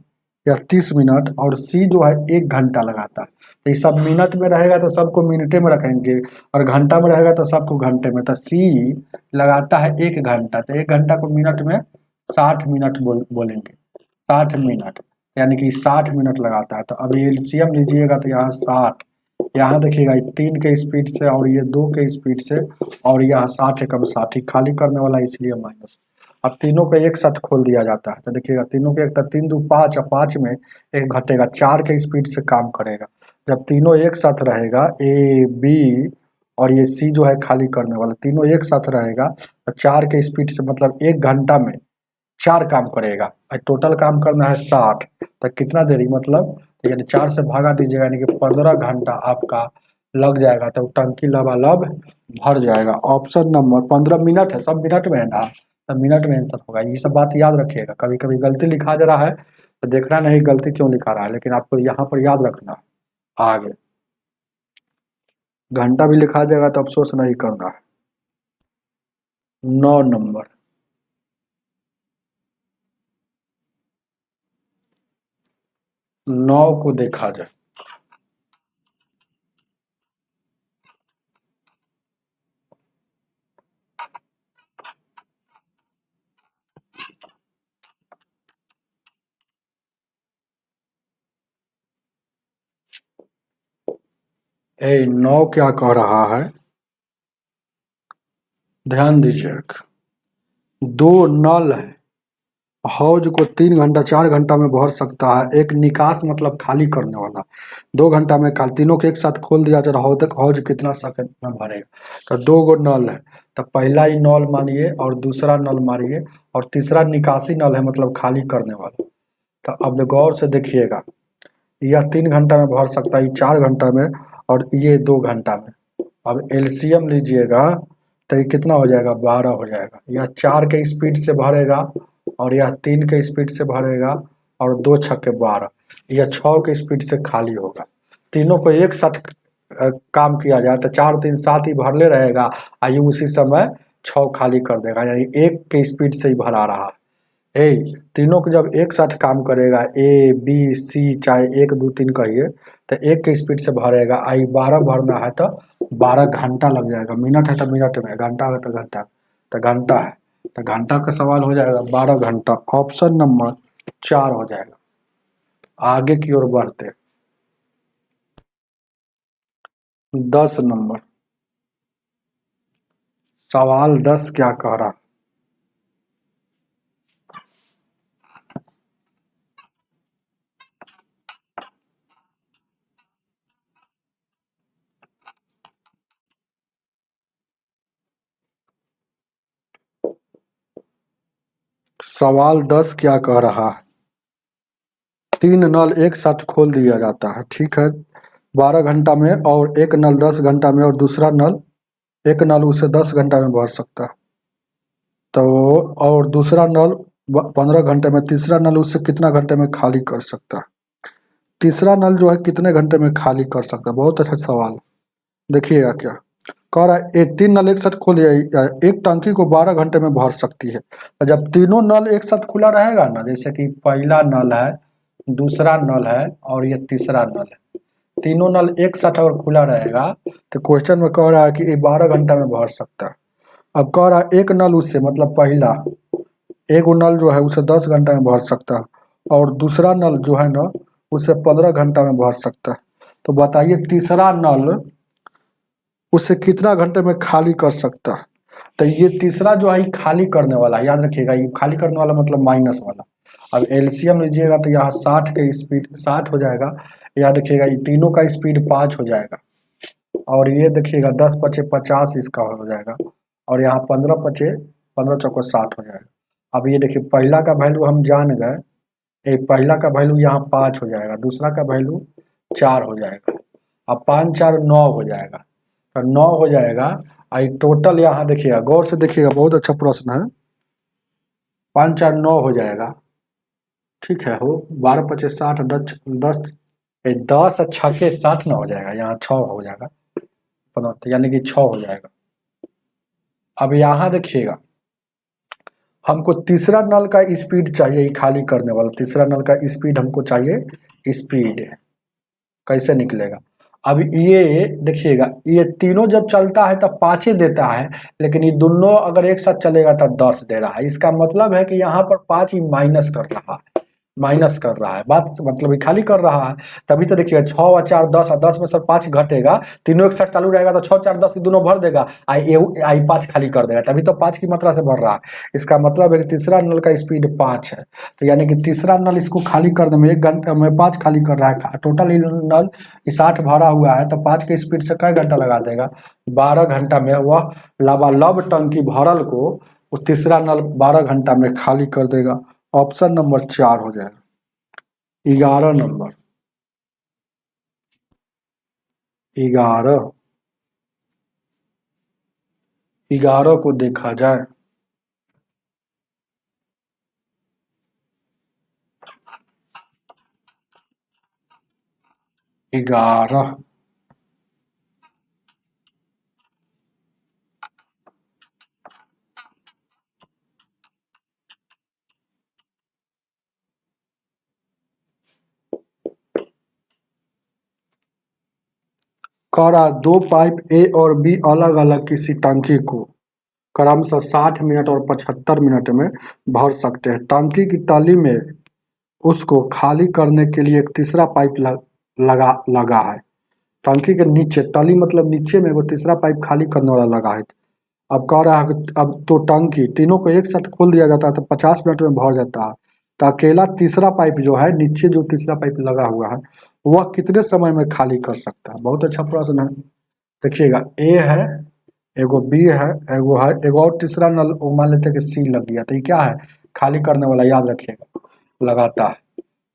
या 30 मिनट, और सी जो है 1 घंटा लगाता है। तो ये सब मिनट में रहेगा तो सबको मिनटे में रखेंगे, और घंटा में रहेगा तो सबको घंटे में। तो सी लगाता है 1 घंटा, तो 1 घंटा को मिनट में 60 मिनट बोलेंगे, 60 मिनट, यानी कि 60 मिनट लगाता है। तो अभी एलसीएम लीजिएगा तो यहाँ 60, यहाँ देखिएगा 3 के स्पीड से और ये 2 के स्पीड से, और यहाँ 60 है, कब 60 खाली करने वाला है इसलिए माइनस। अब तीनों को एक साथ खोल दिया जाता है तो देखिएगा तीनों के एक, तो 3 2 5, और 5 में एक घटेगा, 4 के स्पीड से काम करेगा। जब तीनों एक साथ रहेगा ए बी और ये सी जो है खाली करने वाला, तीनों एक साथ रहेगा तो 4 के स्पीड से, मतलब 1 घंटा में 4 काम करेगा, और टोटल काम करना है 60, तो कितना देरी, मतलब यानी 4 से भागा दीजिएगा, यानी कि 15 घंटा आपका लग जाएगा, तो टंकी लबालब भर जाएगा। ऑप्शन नंबर 15 मिनट है, सब मिनट में है ना, तो मिनट में आंसर होगा। ये सब बात याद रखिएगा, कभी कभी गलती लिखा जा रहा है तो देखना नहीं गलती क्यों लिखा रहा है, लेकिन आपको यहाँ पर याद रखना आगे। घंटा भी लिखा जाएगा तो अफसोस नहीं करना है। 9 नंबर, 9 को देखा जाए। ए 9 क्या कह रहा है, ध्यान दीजिएगा, 2 नल है, हौज को 3 घंटा 4 घंटा में भर सकता है। एक निकास मतलब खाली करने वाला 2 घंटा में खाली, तीनों के एक साथ खोल दिया जाए हौज तक, हौज कितना सेकंड में भरेगा। तो 2 गो नल है, तो पहला ही नल मानिए और दूसरा नल मारिए, और तीसरा निकासी नल है मतलब खाली करने वाला। तो अब गौर से देखिएगा, यह 3 घंटा में भर सकता है, 4 घंटा में, और ये 2 घंटा में। अब एलसीएम लीजिएगा तो ये कितना हो जाएगा, 12 हो जाएगा। यह 4 के स्पीड से भरेगा, और यह 3 के स्पीड से भरेगा, और 2 छक्के 12, यह 6 के स्पीड से खाली होगा। तीनों को एक साथ काम किया जाए तो 4 3 7 ही भरले रहेगा, आयु उसी समय 6 खाली कर देगा, यानी 1 के स्पीड से ही भरा रहा है। तीनों को जब एक साथ काम करेगा, ए बी सी, चाहे 1 2 3 कहिए, तो 1 के स्पीड से भरेगा, आई 12 भरना है तो 12 घंटा लग जाएगा। मिनट है तो मिनट में, घंटा है तो घंटा, तो घंटा है, तो घंटा का सवाल हो जाएगा 12 घंटा। ऑप्शन नंबर 4 हो जाएगा। आगे की ओर बढ़ते, 10 नंबर, सवाल 10 क्या कह रहा, सवाल 10 क्या कह रहा है, 3 नल एक साथ खोल दिया जाता है, ठीक है, 12 घंटा में, और एक नल 10 घंटा में, और दूसरा नल, एक नल उसे 10 घंटा में भर सकता है। तो और दूसरा नल 15 घंटे में, तीसरा नल उससे कितना घंटे में खाली कर सकता है, तीसरा नल जो है कितने घंटे में खाली कर सकता है। बहुत अच्छा सवाल, देखिएगा क्या कह रहा है, 3 नल एक साथ खोल दिया, एक टंकी को 12 घंटे में भर सकती है। तो जब तीनों नल एक साथ खुला रहेगा ना, जैसे कि पहला नल है, दूसरा नल है, और ये तीसरा नल है, तीनों नल एक साथ अगर खुला रहेगा तो क्वेश्चन में कह रहा है कि 12 घंटा में भर सकता है। अब कह रहा है एक नल उससे, मतलब पहला एक नल जो है उसे 10 घंटा में भर सकता है, और दूसरा नल जो है ना उसे 15 घंटा में भर सकता है। तो बताइए तीसरा नल उसे कितना घंटे में खाली कर सकता है। तो ये तीसरा जो है खाली करने वाला है, याद रखिएगा, ये खाली करने वाला मतलब माइनस वाला। अब एलसीएम लीजिएगा तो यहाँ 60 के स्पीड 60 हो जाएगा, याद रखिएगा ये तीनों का स्पीड 5 हो जाएगा, और ये देखिएगा 10 पचे 50 इसका हो जाएगा, और यहाँ 15 पचे 15 चौको 60 हो जाएगा। अब ये देखिए पहला का वैल्यू हम जान गए, पहला का वैल्यू यहाँ 5 हो जाएगा, दूसरा का वैल्यू 4 हो जाएगा। अब 5 4 9 हो जाएगा, तो 9 हो जाएगा। आई टोटल यहाँ देखिएगा, गौर से देखिएगा, बहुत अच्छा प्रश्न है। 5 4 9 हो जाएगा, ठीक है। हो 12 पचे 60, 10 10 10 छके 60 ना हो जाएगा, यहाँ 6 हो जाएगा, तो यानी कि 6 हो जाएगा। अब यहाँ देखिएगा, हमको तीसरा नल का स्पीड चाहिए, खाली करने वाला तीसरा नल का स्पीड हमको चाहिए, स्पीड कैसे निकलेगा। अब ये देखिएगा, ये तीनों जब चलता है तब 5 देता है, लेकिन ये दोनों अगर एक साथ चलेगा तब 10 दे रहा है। इसका मतलब है कि यहाँ पर 5 ही माइनस कर रहा है, माइनस कर रहा है, बात मतलब ये खाली कर रहा है। तभी तो देखिएगा 6 और 4 10, और 10 में से 5 घटेगा, तीनों एक साथ चालू रहेगा तो 6 4 10 की दोनों भर देगा, आई 5 खाली कर देगा, तभी तो 5 की मात्रा से भर रहा है। इसका मतलब है कि तीसरा नल का स्पीड 5 है, तो यानी कि तीसरा नल इसको खाली करने में 1 घंटे में 5 खाली कर रहा है। टोटल नल 60 भरा हुआ है, तो 5 के स्पीड से कई घंटा लगा देगा, 12 घंटा में वह लबालब टंकी भरल को वो तीसरा नल 12 घंटा में खाली कर देगा। ऑप्शन नंबर 4 हो जाएगा। 11 नंबर, 11 को देखा जाए, 11 करा दो पाइप ए और बी अलग अलग किसी टंकी को क्रमशः 60 मिनट और 75 मिनट में भर सकते हैं। टंकी की तली में उसको खाली करने के लिए एक तीसरा पाइप लगा है। टंकी के नीचे, तली मतलब नीचे में वो तीसरा पाइप खाली करने वाला लगा है। अब कह रहा है कि अब तो टंकी तीनों को एक साथ खोल दिया जाता है तो 50 मिनट में भर जाता है, तो अकेला तीसरा पाइप जो है, नीचे जो तीसरा पाइप लगा हुआ है, वह कितने समय में खाली कर सकता है। बहुत अच्छा प्रश्न है। देखिएगा, ए है, एगो बी है, एगो और तीसरा नल मान लेते हैं कि सी लग गया, तो ये क्या है, खाली करने वाला, याद रखिएगा, लगाता है।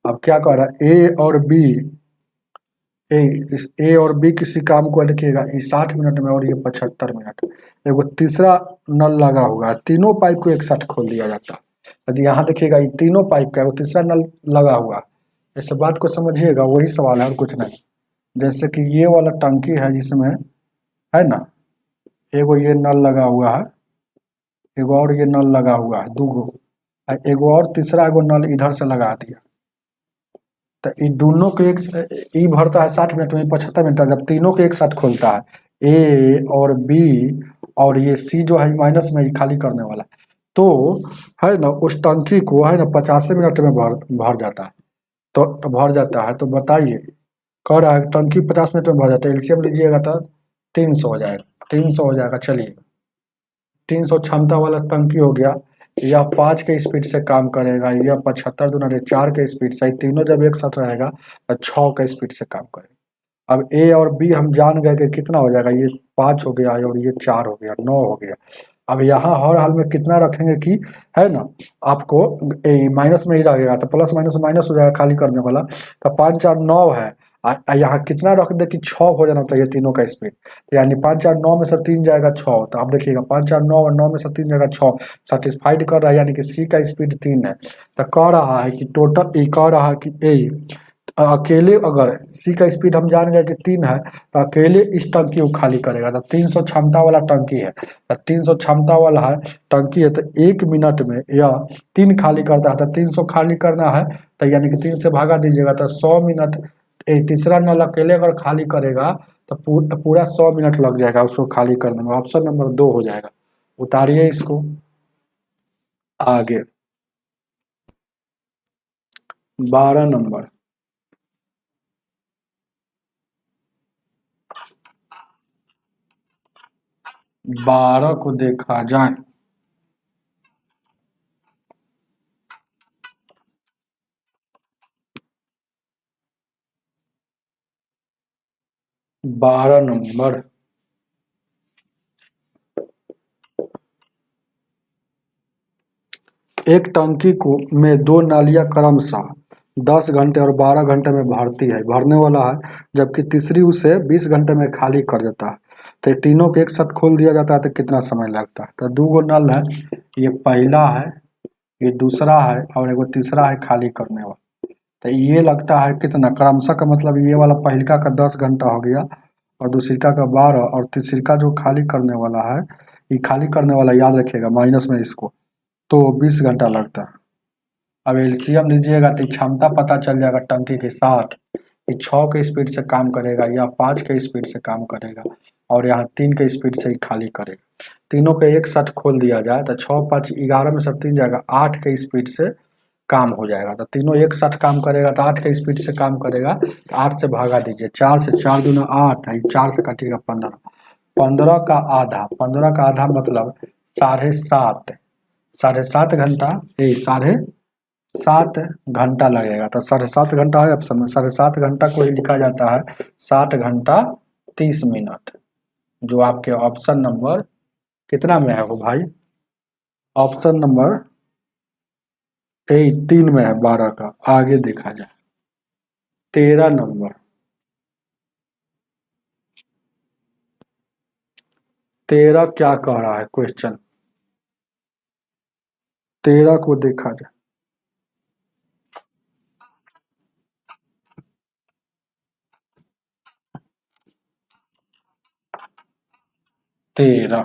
अब क्या कह रहा है, ए और बी किसी काम को लिखिएगा, ये 60 मिनट में और ये 75 मिनट। एगो तीसरा नल लगा हुआ है, तीनों पाइप को एक साथ खोल दिया जाता है। यदि यहाँ देखिएगा, ये तीनों पाइप का वो तीसरा नल लगा हुआ है, इस बात को समझिएगा, वही सवाल है और कुछ नहीं। जैसे कि ये वाला टंकी है जिसमें, है ना, एगो ये नल लगा हुआ है, एगो और ये नल लगा हुआ है, दूगो, एगो और तीसरा एगो नल इधर से लगा दिया, तो ये दोनों को एक, ई भरता है 60 मिनट में, 75 मिनट, जब तीनों को एक साथ खोलता है, ए और बी और ये सी जो है माइनस में, ही खाली करने वाला, तो है ना उस टंकी को, है ना, 85 मिनट में भर भर जाता है। तो भर जाता है, तो बताइए, कह रहा है टंकी 50 मिनट में भर जाता है, एलसीएम लीजिएगा तो 300 हो जाएगा, 300 हो जाएगा। चलिए, 300 क्षमता वाला टंकी हो गया। यह 5 के स्पीड से काम करेगा, यह 75 दूना 4 के स्पीड से, तीनों जब एक साथ रहेगा तो 6 के स्पीड से काम करेगा। अब ए और बी हम जान गए कि कितना हो जाएगा, ये 5 हो गया और ये 4 हो गया, 9 हो गया। अब यहाँ हर हाल में कितना रखेंगे कि, है ना, आपको माइनस में ही रहेगा, तो प्लस माइनस माइनस हो जाएगा खाली करने वाला, तो 5 4 9 है। यहाँ कितना रख दे कि 6 हो जाना चाहिए तीनों का स्पीड, तो यानी 5 4 9 में से 3 जाएगा 6, तो आप देखिएगा 5 4 9 और 9 में से 3 जाएगा 6, सेटिस्फाइड कर रहा है, यानी कि सी का स्पीड 3 है। तो कह रहा है कि टोटल, कह रहा है कि ए अकेले, अगर सी का स्पीड हम जान गए कि 3 है, तो अकेले इस टंकी को खाली करेगा, तो 300 क्षमता वाला टंकी है, तो 300 क्षमता वाला है टंकी है, तो 1 मिनट में या 3 खाली करता है, तो 300 खाली करना है, तो यानी कि 3 से भागा दीजिएगा तो 100 मिनट। तीसरा नल अकेले अगर खाली करेगा तो पूरा 100 मिनट लग जाएगा उसको खाली करने में। ऑप्शन नंबर 2 हो जाएगा। उतारिए इसको आगे। 12 नंबर, 12 को देखा जाए, 12 नंबर, एक टंकी को में दो नालियां क्रमशः 10 घंटे और 12 घंटे में भरती है, भरने वाला है, जबकि तीसरी उसे 20 घंटे में खाली कर देता है। तो ये तीनों को एक साथ खोल दिया जाता है तो कितना समय लगता है? तो दो गो नल है, ये पहला है, ये दूसरा है, और एगो तीसरा है खाली करने वाला। तो ये लगता है कितना क्रमशः का मतलब ये वाला पहलका का 10 घंटा हो गया, और दूसरिका का 12, और तीसरिका जो खाली करने वाला है, ये खाली करने वाला याद रखिएगा माइनस में इसको, तो 20 घंटा लगता है। अब एलसीएम लीजिएगा तो क्षमता पता चल जाएगा टंकी की 60, ये 6 के स्पीड से काम करेगा या 5 के स्पीड से काम करेगा, और यहाँ 3 के स्पीड से ही खाली करेगा। तीनों के एक साथ खोल दिया जाए तो 6 5 11 में से 3 जाएगा, 8 के स्पीड से काम हो जाएगा। तो तीनों एक साथ काम करेगा तो 8 के स्पीड से काम करेगा, तो 8 से भागा दीजिए, 4 से 4 दूना 8 है, 4 से कटिएगा 15, 15 का आधा, 15 का आधा मतलब 7.5, 7.5 घंटा, ये 7.5 घंटा लगेगा। तो 7.5 घंटा है ऑप्शन में, 7.5 घंटा को ही लिखा जाता है 7 घंटा 30 मिनट, जो आपके ऑप्शन नंबर कितना में है वो भाई? ऑप्शन नंबर 3 में है, 12 का। आगे देखा जाए 13 नंबर, 13 क्या कह रहा है क्वेश्चन? 13 को देखा जाए, 13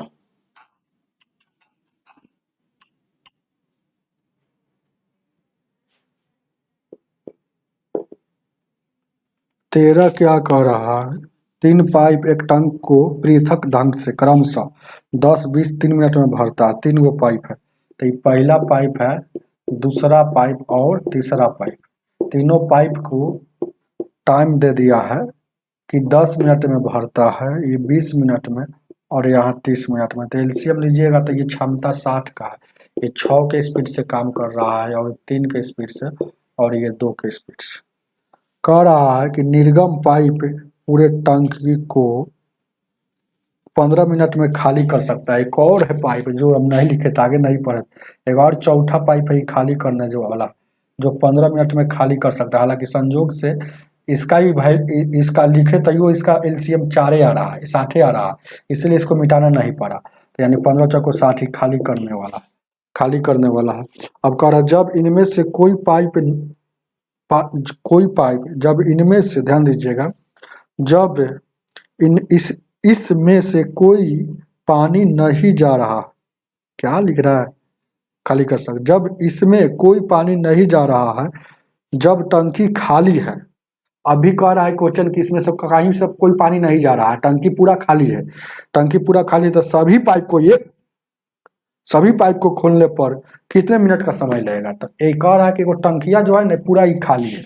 13 क्या कह रहा है? 3 पाइप एक टंक को पृथक ढंग से क्रमशः 10 20 3 मिनट में भरता है। 3 गो पाइप है, तो ये पहला पाइप है, दूसरा पाइप और तीसरा पाइप। तीनों पाइप को टाइम दे दिया है कि 10 मिनट में भरता है, ये 20 मिनट में, और यहाँ 30 मिनट में। तो एलसीएम लीजिएगा तो ये क्षमता 60 का है, ये 6 के स्पीड से काम कर रहा है, और 3 के स्पीड से, और ये 2 के स्पीड से। कह रहा है कि निर्गम पाइप पूरे टंकी को 15 मिनट में खाली कर सकता है। एक और है पाइप जो हम नहीं लिखे थे, आगे नहीं पढ़े, एक और चौथा पाइप है खाली करने जो वाला, जो 15 मिनट में खाली कर सकता है। हालांकि संजोग से इसका भी भाई इसका लिखे तैयो इसका एलसीएम 4 आ रहा है, 60 आ रहा है, इसलिए इसको मिटाना नहीं पड़ा। तो यानी 15 चौको 60 ही खाली करने वाला, खाली करने वाला है। अब कह रहा है जब इनमें से कोई पाइप जब इनमें से, ध्यान दीजिएगा, जब इसमें से कोई पानी नहीं जा रहा, क्या लिख रहा है? खाली कर सकते, जब इसमें कोई पानी नहीं जा रहा है, जब टंकी खाली है। अभी कह रहा है क्वेश्चन कि इसमें सब कहीं से कोई पानी नहीं जा रहा है, टंकी पूरा खाली है। टंकी पूरा खाली है तो सभी पाइप को खोलने पर कितने मिनट का समय लगेगा? तो एक कह रहा है कि वो टंकिया जो है ना पूरा ही खाली है,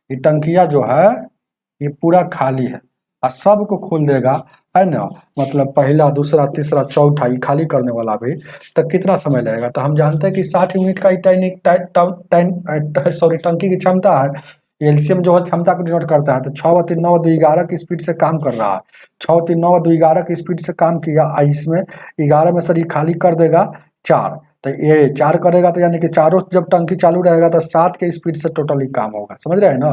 ये टंकिया जो है ये पूरा खाली है, और सबको खोल देगा, है ना, मतलब पहला दूसरा तीसरा चौथा ये खाली करने वाला भी, तो कितना समय लगेगा? तो हम जानते हैं कि 60 मिनट का सॉरी टंकी की क्षमता है। एलसीएम जो है क्षमता को डिनोट करता है, तो 6 3 9 2 11 की स्पीड से काम कर रहा है, 6 3 9 2 11 की स्पीड से काम किया, इसमें 11 में सर ये खाली कर देगा 4, तो ये 4 करेगा, तो यानी कि चारों जब टंकी चालू रहेगा तो 7 के स्पीड से टोटली काम होगा, समझ रहे हैं ना?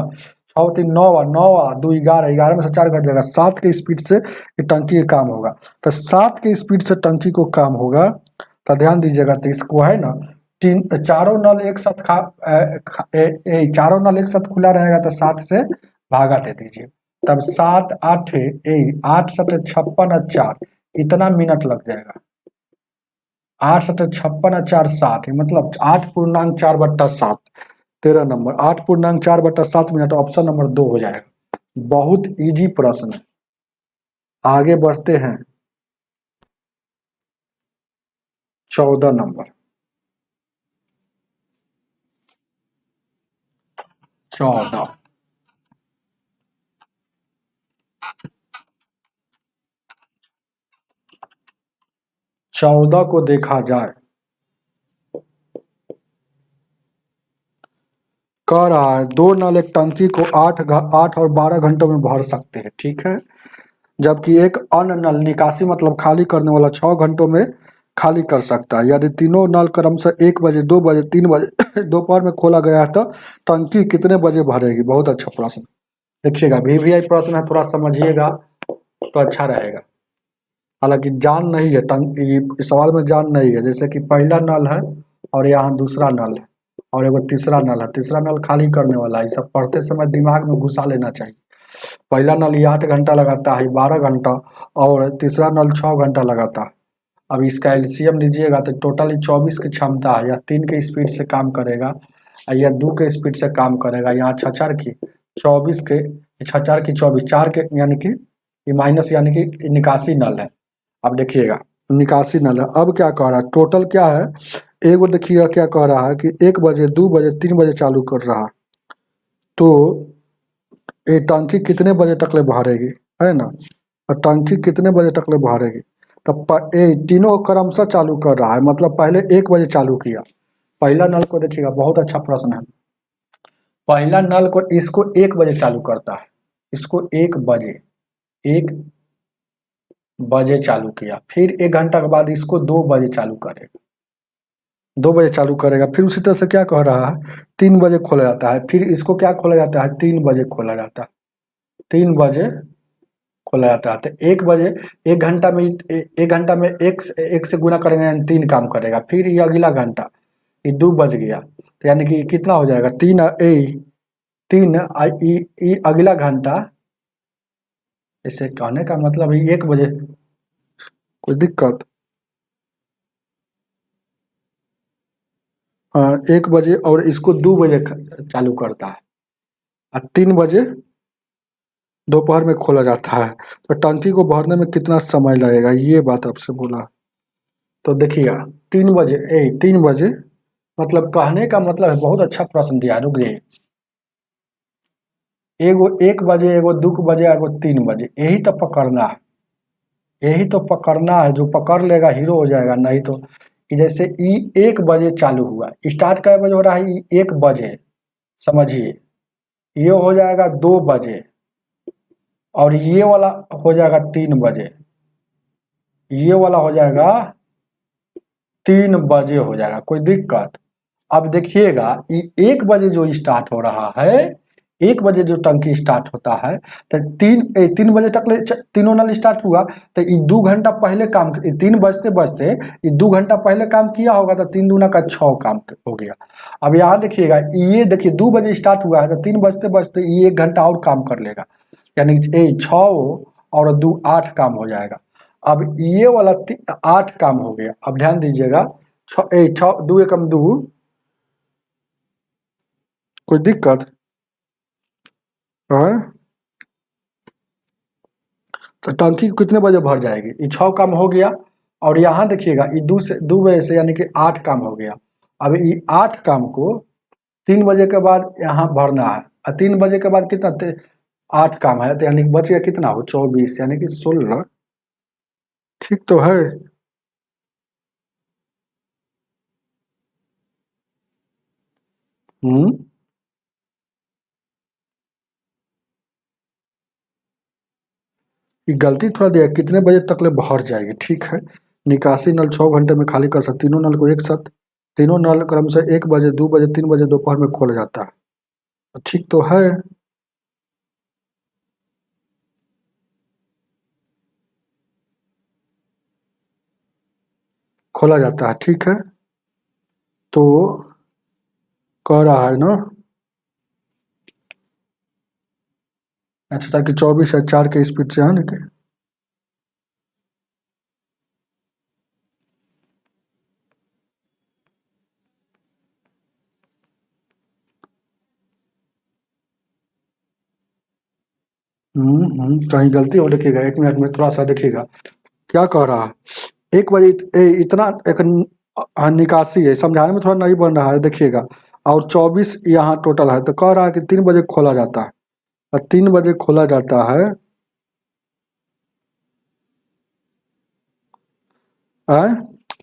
6 3 9 9 2 11, 11 में से 4 कट जाएगा, 7 के स्पीड से ये टंकी का काम होगा। तो 7 के स्पीड से टंकी को काम होगा, तो ध्यान दीजिएगा, तो इसको है ना चारों नल एक साथ चारों नल एक साथ खुला रहेगा, तो 7 से भागा दे दीजिए, तब 7 8 8 7 56 और 4, इतना मिनट लग जाएगा। 8 7 56 और 4 60, मतलब 8.4/7, 13 नंबर 8.4/7 मिनट, ऑप्शन नंबर 2 हो जाएगा। बहुत इजी प्रश्न है। आगे बढ़ते हैं 14 नंबर, 14 14 को देखा जाए, कह रहा है दो नल एक टंकी को 8 और 12 घंटों में भर सकते हैं, ठीक है। जबकि एक अन्य नल निकासी मतलब खाली करने वाला 6 घंटों में खाली कर सकता है। यदि तीनों नल क्रमशः 1 बजे, 2 बजे, 3 बजे दोपहर में खोला गया है तो टंकी कितने बजे भरेगी? बहुत अच्छा प्रश्न। देखिएगा वीवीआई प्रश्न है, थोड़ा समझिएगा तो अच्छा रहेगा। हालांकि जान नहीं है, इस सवाल में जान नहीं है। जैसे कि पहला नल है और यहाँ दूसरा नल है और एगो तीसरा नल है, तीसरा नल खाली करने वाला है। ये सब पढ़ते समय दिमाग में घुसा लेना चाहिए। पहला नल ये 8 घंटा लगाता है, 12 घंटा, और तीसरा नल 6 घंटा लगाता है। अब इसका एलसीएम लीजिएगा तो टोटली 24 की क्षमता है। या 3 के स्पीड से काम करेगा या 2 के स्पीड से काम करेगा। यहाँ छचार की 24 के, छचार की 24, 4 के यानी कि ये माइनस यानी कि निकासी नल है। अब देखिएगा निकासी नल है। अब क्या कह रहा है, टोटल क्या है, एगो देखिएगा क्या कह रहा है कि 1 बजे, 2 बजे, 3 बजे चालू कर रहा है। तो ये टंकी कितने बजे तक ले भरेगी, है ना? और टंकी कितने बजे तक ले भरेगी? तब ये तीनों क्रमशः चालू कर रहा है, मतलब पहले 1 बजे चालू किया। पहला नल को देखिएगा, बहुत अच्छा प्रश्न है। पहला नल को इसको 1 बजे चालू करता है, इसको 1 बजे, 1 बजे चालू किया। फिर 1 घंटा के बाद इसको 2 बजे चालू करेगा, 2 बजे चालू करेगा। फिर उसी तरह से क्या कह रहा है, 3 बजे खोला जाता है। फिर इसको क्या खोला जाता है, 3 बजे खोला जाता है, 3 बजे खोला जाता है। तो 1 बजे, 1 घंटा में 1 घंटा में एक से गुना करेंगे यानी 3 काम करेगा। फिर ये अगला घंटा, ये 2 बज गया तो यानी कि कितना हो जाएगा, 3 अगला घंटा। इसे कहने का मतलब है 1 बजे, कोई दिक्कत? हाँ 1 बजे, और इसको 2 बजे चालू करता है और 3 बजे दोपहर में खोला जाता है। तो टंकी को भरने में कितना समय लगेगा, ये बात आपसे बोला। तो देखिएगा 3 बजे, 3 बजे मतलब कहने का मतलब है, बहुत अच्छा प्रश्न दिया। रुक जाइए, एगो 1 बजे, एगो 2 बजे, एगो 3 बजे, यही तो पकड़ना है, यही तो पकड़ना है। जो पकड़ लेगा हीरो हो जाएगा। नहीं तो जैसे ई 1 बजे चालू हुआ, स्टार्ट कै बजे हो रहा है, 1 बजे, समझिए। ये हो जाएगा 2 बजे और ये वाला हो जाएगा 3 बजे, ये वाला हो जाएगा 3 बजे हो जाएगा। कोई दिक्कत? अब देखिएगा ये 1 बजे जो स्टार्ट हो रहा है, 1 बजे जो टंकी स्टार्ट होता है, तो 3 बजे तक तीनों नल स्टार्ट हुआ। तो ये 2 घंटा पहले काम, 3 बजते बजते ये 2 घंटा पहले काम किया होगा, तो 3 दूना का 6 काम हो गया। अब यहाँ देखिएगा, ये देखिए 2 बजे स्टार्ट हुआ है तो 3 बजते बजते ये 1 घंटा और काम कर लेगा, यानी 6 और 2 8 काम हो जाएगा। अब ये वाला 8 काम हो गया। अब ध्यान दीजिएगा, 6 2 एकम 2, कोई दिक्कत है? तो टंकी कितने बजे भर जाएगी? ये 6 काम हो गया। और यहाँ देखिएगा ये 2 बजे से यानी कि 8 काम हो गया। अब ये 8 काम को 3 बजे के बाद यहाँ भरना है और 3 बजे के बाद कितना 8 काम है, तो यानी कि बच गया कितना हो, 24 यानी कि 16। ठीक तो है? हम्म, ये गलती थोड़ा दिया, कितने बजे तक ले भर जाएगी। ठीक है, निकासी नल 6 घंटे में खाली कर सकते, तीनों नल को एक साथ, तीनों नल क्रमशः 1 बजे, 2 बजे, 3 बजे दोपहर में खोला जाता है। ठीक तो है? खोला जाता है, ठीक है। तो कह रहा है ना, अच्छा, ताकि 24 है 4 के स्पीड से, है ना के? कहीं गलती हो, देखिएगा 1 मिनट में थोड़ा सा देखिएगा क्या कह रहा है। 1 बजे इतना एक निकासी है, समझाने में थोड़ा नहीं बन रहा है, देखिएगा। और 24 यहाँ टोटल है, तो कह रहा है कि 3 बजे खोला जाता है, और 3 बजे खोला जाता है,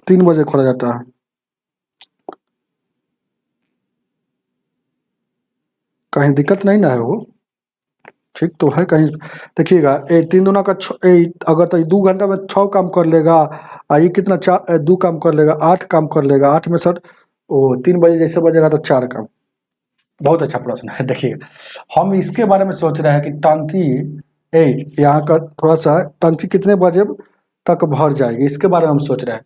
3 बजे खोला जाता है। कहीं दिक्कत नहीं ना है वो? ठीक तो है कहीं। देखिएगा ये 3 दूना का अगर तो 2 घंटा में 6 काम कर लेगा, ये कितना 2 काम कर लेगा, 8 काम कर लेगा। 8 में सर वो 3 बजे जैसे बजेगा तो 4 काम। बहुत अच्छा प्रश्न है। देखिएगा हम इसके बारे में सोच रहे हैं कि टंकी यहाँ का थोड़ा सा टंकी कितने बजे तक भर जाएगी, इसके बारे में हम सोच रहे हैं।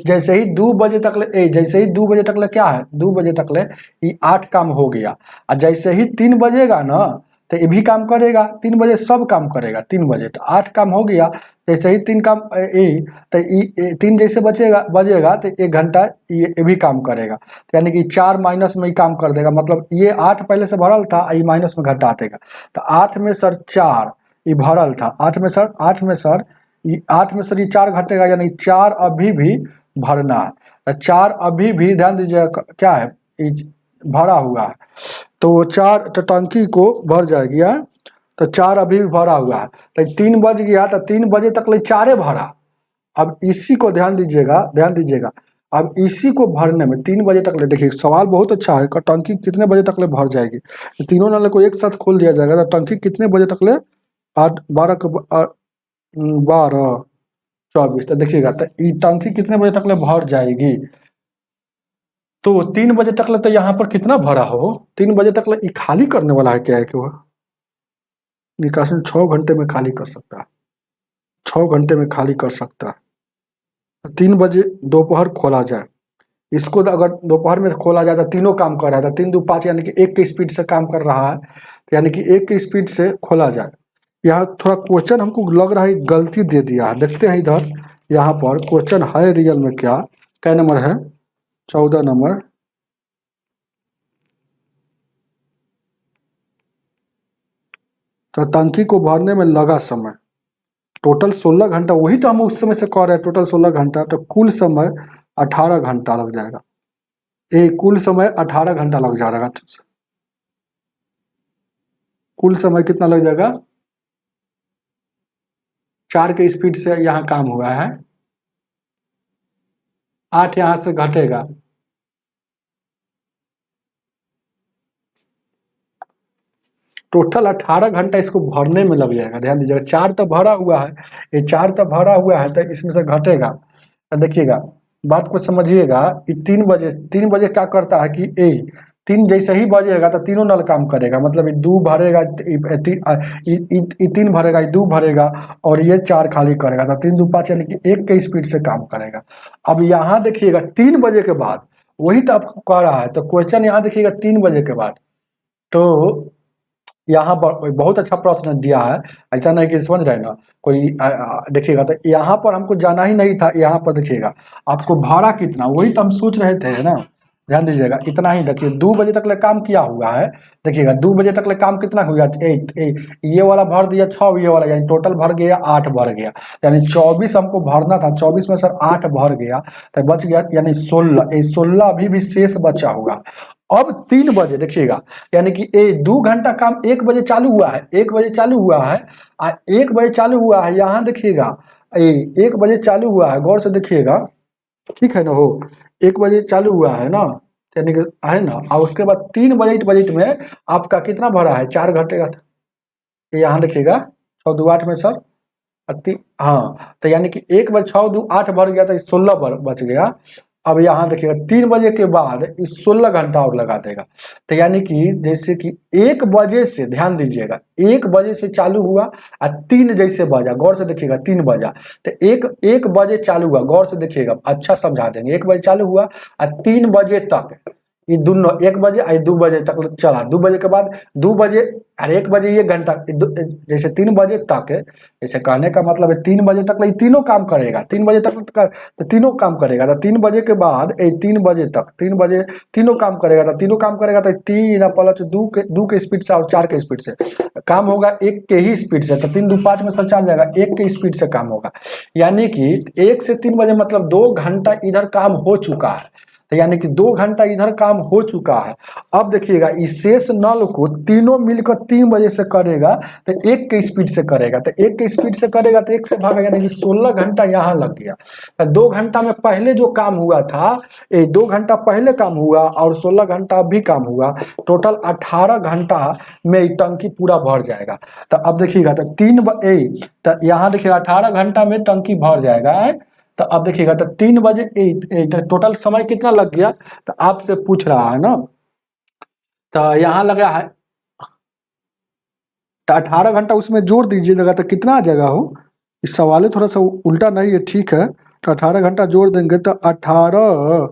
जैसे ही 2 बजे तक जैसे ही 2 बजे तक ले क्या है, 2 बजे तक ले ये 8 काम हो गया। और जैसे ही 3 बजेगा ना तो ये भी काम करेगा, 3 बजे सब काम करेगा। 3 बजे तो 8 काम हो गया। जैसे ही 3 काम तो 3 जैसे बजेगा तो 1 घंटा ये भी काम करेगा। तो यानी कि 4 माइनस में ही काम कर देगा, मतलब ये 8 पहले से भरल था, ये माइनस में घटा देगा। तो 8 में सर 4 ये भरल था, 8 में सर 8 में सर ये 4 घटेगा, यानी 4 अभी भी भरना है। 4 अभी भी ध्यान दीजिएगा क्या है, भरा हुआ है। तो वो 4 टंकी को भर जाएगी है। तो 4 अभी भी भरा हुआ है। तो 3 बज गया तो 3 बजे तक ले 4 भरा। अब इसी को ध्यान दीजिएगा। अब इसी को भरने में 3 बजे तक ले, देखिए सवाल बहुत अच्छा है, टंकी कितने बजे तक ले भर जाएगी। तीनों नाले को एक साथ खोल दिया जाएगा तो टंकी कितने बजे तक ले 8 12 12 24। तो देखिएगा तो ये टंकी कितने बजे तक ले भर जाएगी। तो 3 बजे तक ले तो यहाँ पर कितना भरा हो, 3 बजे तक ले खाली करने वाला है क्या है कि वह निकासी 6 घंटे में खाली कर सकता है, 6 घंटे में खाली कर सकता है। 3 बजे दोपहर खोला जाए, इसको अगर दोपहर में खोला जाए तो तीनों काम कर रहा है, तो 3 2 5 यानी कि 1 के स्पीड से काम कर रहा है। तो यानी कि 1 के स्पीड से खोला जाए। यहाँ थोड़ा क्वेश्चन हमको लग रहा है गलती दे दिया है, देखते हैं इधर। यहाँ पर क्वेश्चन है रियल में क्या नंबर है, 14 नंबर। तो टंकी को भरने में लगा समय टोटल 16 घंटा, वही तो हम उस समय से कह रहे हैं टोटल 16 घंटा। तो कुल समय 18 घंटा लग जाएगा। कुल समय 18 घंटा लग जाएगा। कुल समय कितना लग जाएगा, 4 के स्पीड से यहाँ काम हुआ है, 8 यहाँ से घटेगा। टोटल 18 घंटा इसको भरने में लग जाएगा। ध्यान दीजिएगा 4 तो भरा हुआ है, ये 4 तो भरा हुआ है तो इसमें से घटेगा। देखिएगा बात को समझिएगा। 3 बजे क्या करता है कि 3 जैसे ही बजेगा तो तीनों नल काम करेगा, मतलब 2 भरेगा, 3 भरेगा, 2 भरेगा और ये 4 खाली करेगा। तो 3 2 5 यानी कि 1 के स्पीड से काम करेगा। अब यहाँ देखिएगा 3 बजे के बाद, वही तो आपको कह रहा है। तो क्वेश्चन यहाँ देखिएगा 3 बजे के बाद। तो यहाँ पर बहुत अच्छा प्रश्न दिया है, ऐसा नहीं कि समझ रहे ना कोई। देखिएगा तो यहाँ पर हमको जाना ही नहीं था। यहाँ पर देखिएगा आपको भाड़ा कितना, वही तो हम सोच रहे थे ना। ध्यान दीजिएगा इतना ही। देखिए 2 बजे तक ले काम किया हुआ है। देखिएगा 2 बजे तक ले काम कितना हुआ, ये वाला भर दिया 6, ये वाला यानी टोटल भर गया 8 भर गया, यानी 24 हमको भरना था। 24 में सर 8 भर गया तो बच गया यानी 16। 16 अभी भी शेष बचा हुआ। अब 3 बजे देखिएगा, यानी कि 2 घंटा काम 1 बजे चालू हुआ है, 1 बजे चालू हुआ है, 1 बजे चालू हुआ है। यहाँ देखिएगा 1 बजे चालू हुआ है, गौर से देखिएगा, ठीक है ना। हो 1 बजे चालू हुआ है ना, यानी कि है ना। और उसके बाद 3 बजे में आपका कितना भरा है, 4 घटेगा। यहाँ देखिएगा 6 2 8 में सर हाँ, तो यानी कि 1 बजे 6 2 8 भर गया तो 16 बच गया। अब यहाँ देखिएगा 3 बजे के बाद इस 16 घंटा और लगा देगा। तो यानी कि जैसे कि 1 बजे से, ध्यान दीजिएगा 1 बजे से चालू हुआ और 3 जैसे बजा, गौर से देखिएगा 3 बजा तो 1 बजे चालू हुआ, गौर से देखिएगा अच्छा समझा देंगे। 1 बजे चालू हुआ और 3 बजे तक ये दोनों 1 बजे और 2 बजे तक चला। 2 बजे के बाद 2 बजे और 1 बजे ये घंटा, जैसे 3 बजे तक, जैसे कहने का मतलब है 3 बजे तक ये तीनों काम करेगा। 3 बजे तक तो तीनों काम करेगा। तो 3 बजे के बाद 3 बजे तक 3 बजे तीनों काम करेगा। तो तीनों काम करेगा तो 3 प्लस 2 के स्पीड से और 4 के स्पीड से काम होगा, 1 के ही स्पीड से। तो 3 2 5 में सर 4 जाएगा, 1 के स्पीड से काम होगा। यानी कि 1 से 3 बजे मतलब 2 घंटा इधर काम हो चुका है। तो यानी कि 2 घंटा इधर काम हो चुका है। अब देखिएगा इस शेष नल को तीनों मिलकर 3 बजे से करेगा तो 1 के स्पीड से करेगा, तो 1 के स्पीड से करेगा तो 1 से भागा, यानी कि 16 घंटा यहाँ लग गया। तो 2 घंटा में पहले जो काम हुआ था, 2 घंटा पहले काम हुआ और 16 घंटा अभी काम हुआ, टोटल 18 घंटा में ये टंकी पूरा भर जाएगा। तो अब देखिएगा तो तो यहाँ देखिएगा 18 घंटा में टंकी भर जाएगा है। तो अब देखिएगा तो 3 बजे तो टोटल समय कितना लग गया, तो आपसे पूछ रहा है ना, तो यहाँ लगा है तो 18 घंटा उसमें जोड़ दीजिएगा तो कितना आ जाएगा हो। इस सवाल थोड़ा सा उल्टा नहीं है, ठीक है। तो 18 घंटा जोड़ देंगे तो 18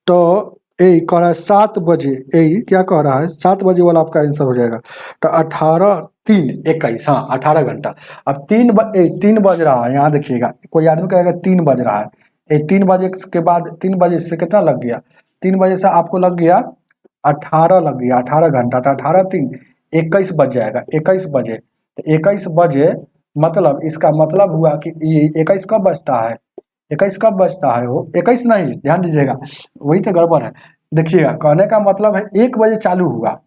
तो कह रहा है 7 बजे, क्या कह रहा है 7 बजे वाला आपका आंसर हो जाएगा। तो 18 3 21, हाँ 18 घंटा। अब 3 बज रहा है, यहाँ देखिएगा कोई आदमी कहेगा 3 बज रहा है, 3 बजे के बाद 3 बजे से कितना लग गया, 3 बजे से आपको लग गया 18 लग गया, 18 घंटा। तो 18 3 21 बज जाएगा, 21 बजे। तो 21 बजे मतलब इसका मतलब हुआ कि ये 21 कब बजता है, 21 कब बजता है वो 21 नहीं, ध्यान दीजिएगा वही तो गड़बड़ है। देखिएगा कहने का मतलब है 1 बजे चालू हुआ,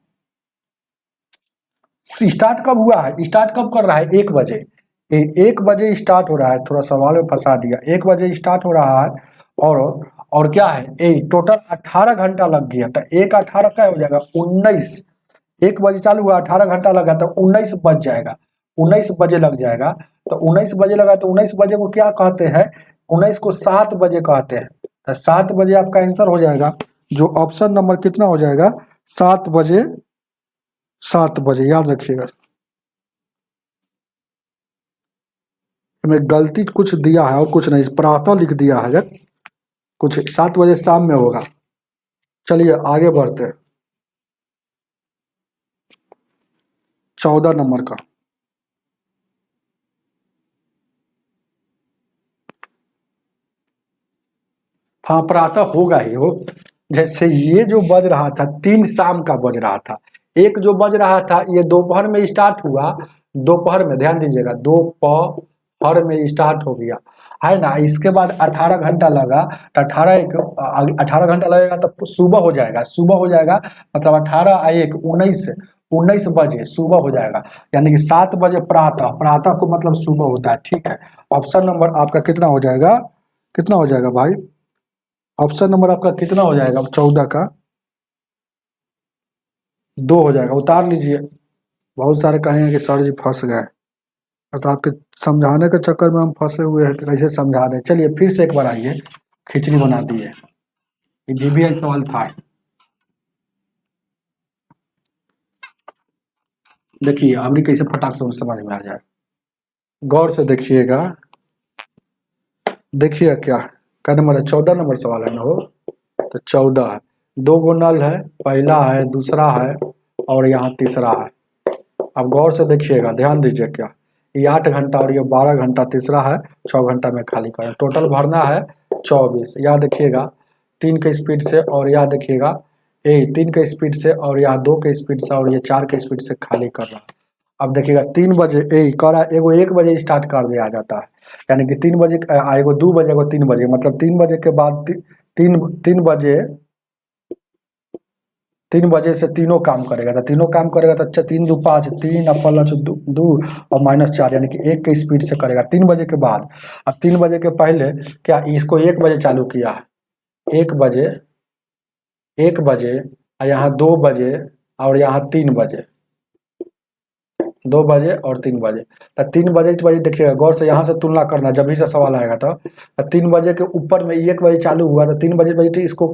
स्टार्ट कब हुआ है, स्टार्ट कब कर रहा है 1 बजे, 1 बजे स्टार्ट हो रहा है। थोड़ा सवाल में फंसा दिया, 1 बजे स्टार्ट हो रहा है और क्या है टोटल 18 घंटा लग गया। तो 1 18 क्या हो जाएगा 19, 1 बजे चालू हुआ 18 घंटा लगा तो 19 बज जाएगा, 19 बजे लग जाएगा। तो 19 बजे लगा तो 19 बजे को क्या कहते हैं, 19 को 7 बजे कहते हैं। तो 7 बजे आपका आंसर हो जाएगा, जो ऑप्शन नंबर कितना हो जाएगा 7 बजे, 7 बजे याद रखिएगा। मैं गलती कुछ दिया है और कुछ नहीं, प्रातः लिख दिया है, कुछ 7 बजे शाम में होगा। चलिए आगे बढ़ते हैं 14 नंबर का। हाँ प्रातः होगा ही हो। जैसे ये जो बज रहा था 3 शाम का बज रहा था, एक जो बज रहा था ये दोपहर में स्टार्ट हुआ, दोपहर में ध्यान दीजिएगा दोपहर में स्टार्ट हो गया है ना। इसके बाद 18 घंटा लगा, तो 18 घंटा लगेगा तो सुबह हो जाएगा, सुबह हो जाएगा मतलब 18 1 19 बजे सुबह हो जाएगा, यानी कि 7 बजे प्रातः, प्रातः को मतलब सुबह होता है, ठीक है। ऑप्शन नंबर आपका कितना हो जाएगा, कितना हो जाएगा भाई, ऑप्शन नंबर आपका कितना हो जाएगा 14 का 2 हो जाएगा, उतार लीजिए। बहुत सारे कहेंगे कि सर जी फंस गए, तो आपके समझाने के चक्कर में हम फंसे हुए हैं, कैसे समझा दें। चलिए फिर से एक बार आइए, खिचड़ी बना दिए, ये भी एक सवाल था। देखिए अभी कैसे फटाक से समझ में आ जाए, गौर से देखिएगा। देखिए क्या नंबर है 14 नंबर सवाल है ना हो। तो 14 है, 2 गो नल है, पहला है, दूसरा है और यहाँ तीसरा है। अब गौर से देखिएगा, ध्यान दीजिए, क्या ये 8 घंटा और ये 12 घंटा तीसरा है, 6 घंटा में खाली करें, टोटल भरना है 24। यहाँ देखिएगा 3 के स्पीड से और यहाँ देखिएगा 3 के स्पीड से और यहाँ 2 के स्पीड से और ये 4 के स्पीड से खाली कर रहा है। अब देखिएगा 3 बजे कर रहा है, एगो 1 बजे स्टार्ट कर दिया जाता है, यानी कि 3 बजे एगो 2 बजे एगो 3 बजे, मतलब 3 बजे के बाद 3 बजे से तीनों काम करेगा। तो तीनों काम करेगा तो अच्छा 3 2 5, 3 और प्लस 2 और -4, यानी कि 1 के स्पीड से करेगा 3 बजे के बाद। अब 3 बजे के पहले क्या इसको 1 बजे चालू किया है, 1 बजे और यहाँ 2 बजे और यहाँ 3 बजे, 2 बजे और 3 बजे। तो 3 बजे देखिएगा, गौर से यहाँ से तुलना करना, जब भी से सवाल आएगा तो 3 बजे के ऊपर में 1 बजे चालू हुआ तो 3 बजे तो इसको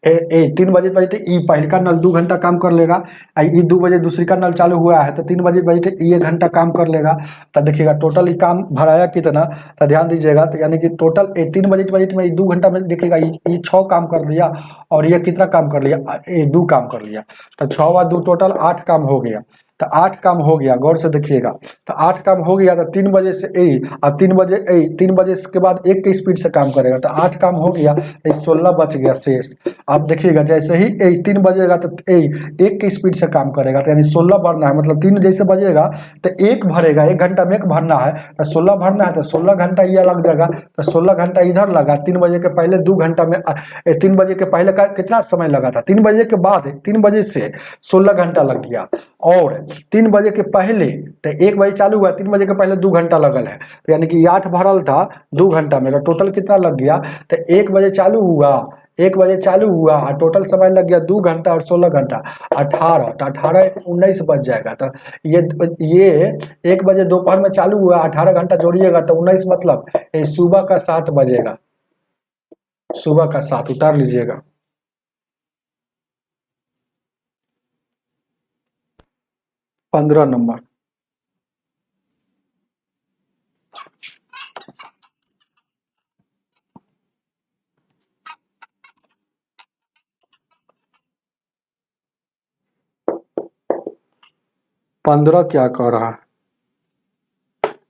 3 बजे तो ई पहले का नल 2 घंटा काम कर लेगा, ई 2 बजे दूसरी का नल चालू हुआ है तो 3 बजे तो ई 1 घंटा काम कर लेगा। तो देखिएगा टोटल काम भराया कितना, तो ध्यान दीजिएगा। तो यानी कि टोटल 3 बजे में 2 घंटा में देखिएगा ये 6 काम कर लिया और ये कितना काम कर लिया, ये 2 काम कर लिया, तो 6 व 2 टोटल 8 काम हो गया। तो 8 काम हो गया, गौर से देखिएगा। तो 8 काम हो गया तो 3 बजे से ए और 3 बजे ए, 3 बजे के बाद 1 की स्पीड से काम करेगा, तो 8 काम हो गया, 16 बच गया शेष। अब देखिएगा जैसे ही ए 3 बजेगा तो ए 1 की स्पीड से काम करेगा, तो यानी 16 भरना है, मतलब 3 जैसे बजेगा तो 1 भरेगा, 1 घंटा में 1 भरना है, तो 16 भरना है, तो 16 घंटा ये लग जाएगा, तो 16 घंटा इधर लगा। 3 बजे के पहले 2 घंटा में 3 बजे के पहले का कितना समय लगा था, 3 बजे के बाद 3 बजे से 16 घंटा लग गया। और 3 बजे के पहले तो 1 बजे चालू हुआ, 3 बजे के पहले 2 घंटा लगल है, तो यानी कि 8 भरल था 2 घंटा में, तो टोटल कितना लग गया, तो 1 बजे चालू हुआ, 1 बजे चालू हुआ और टोटल समय लग गया 2 घंटा और 16 घंटा 18, तो 18 19 बज जाएगा। तो ये 1 बजे दोपहर में चालू हुआ, 18 घंटा जोड़िएगा तो 19, मतलब सुबह का 7 बजेगा, सुबह का 7 उतार लीजिएगा। 15 नंबर। पंद्रह क्या कह रहा है,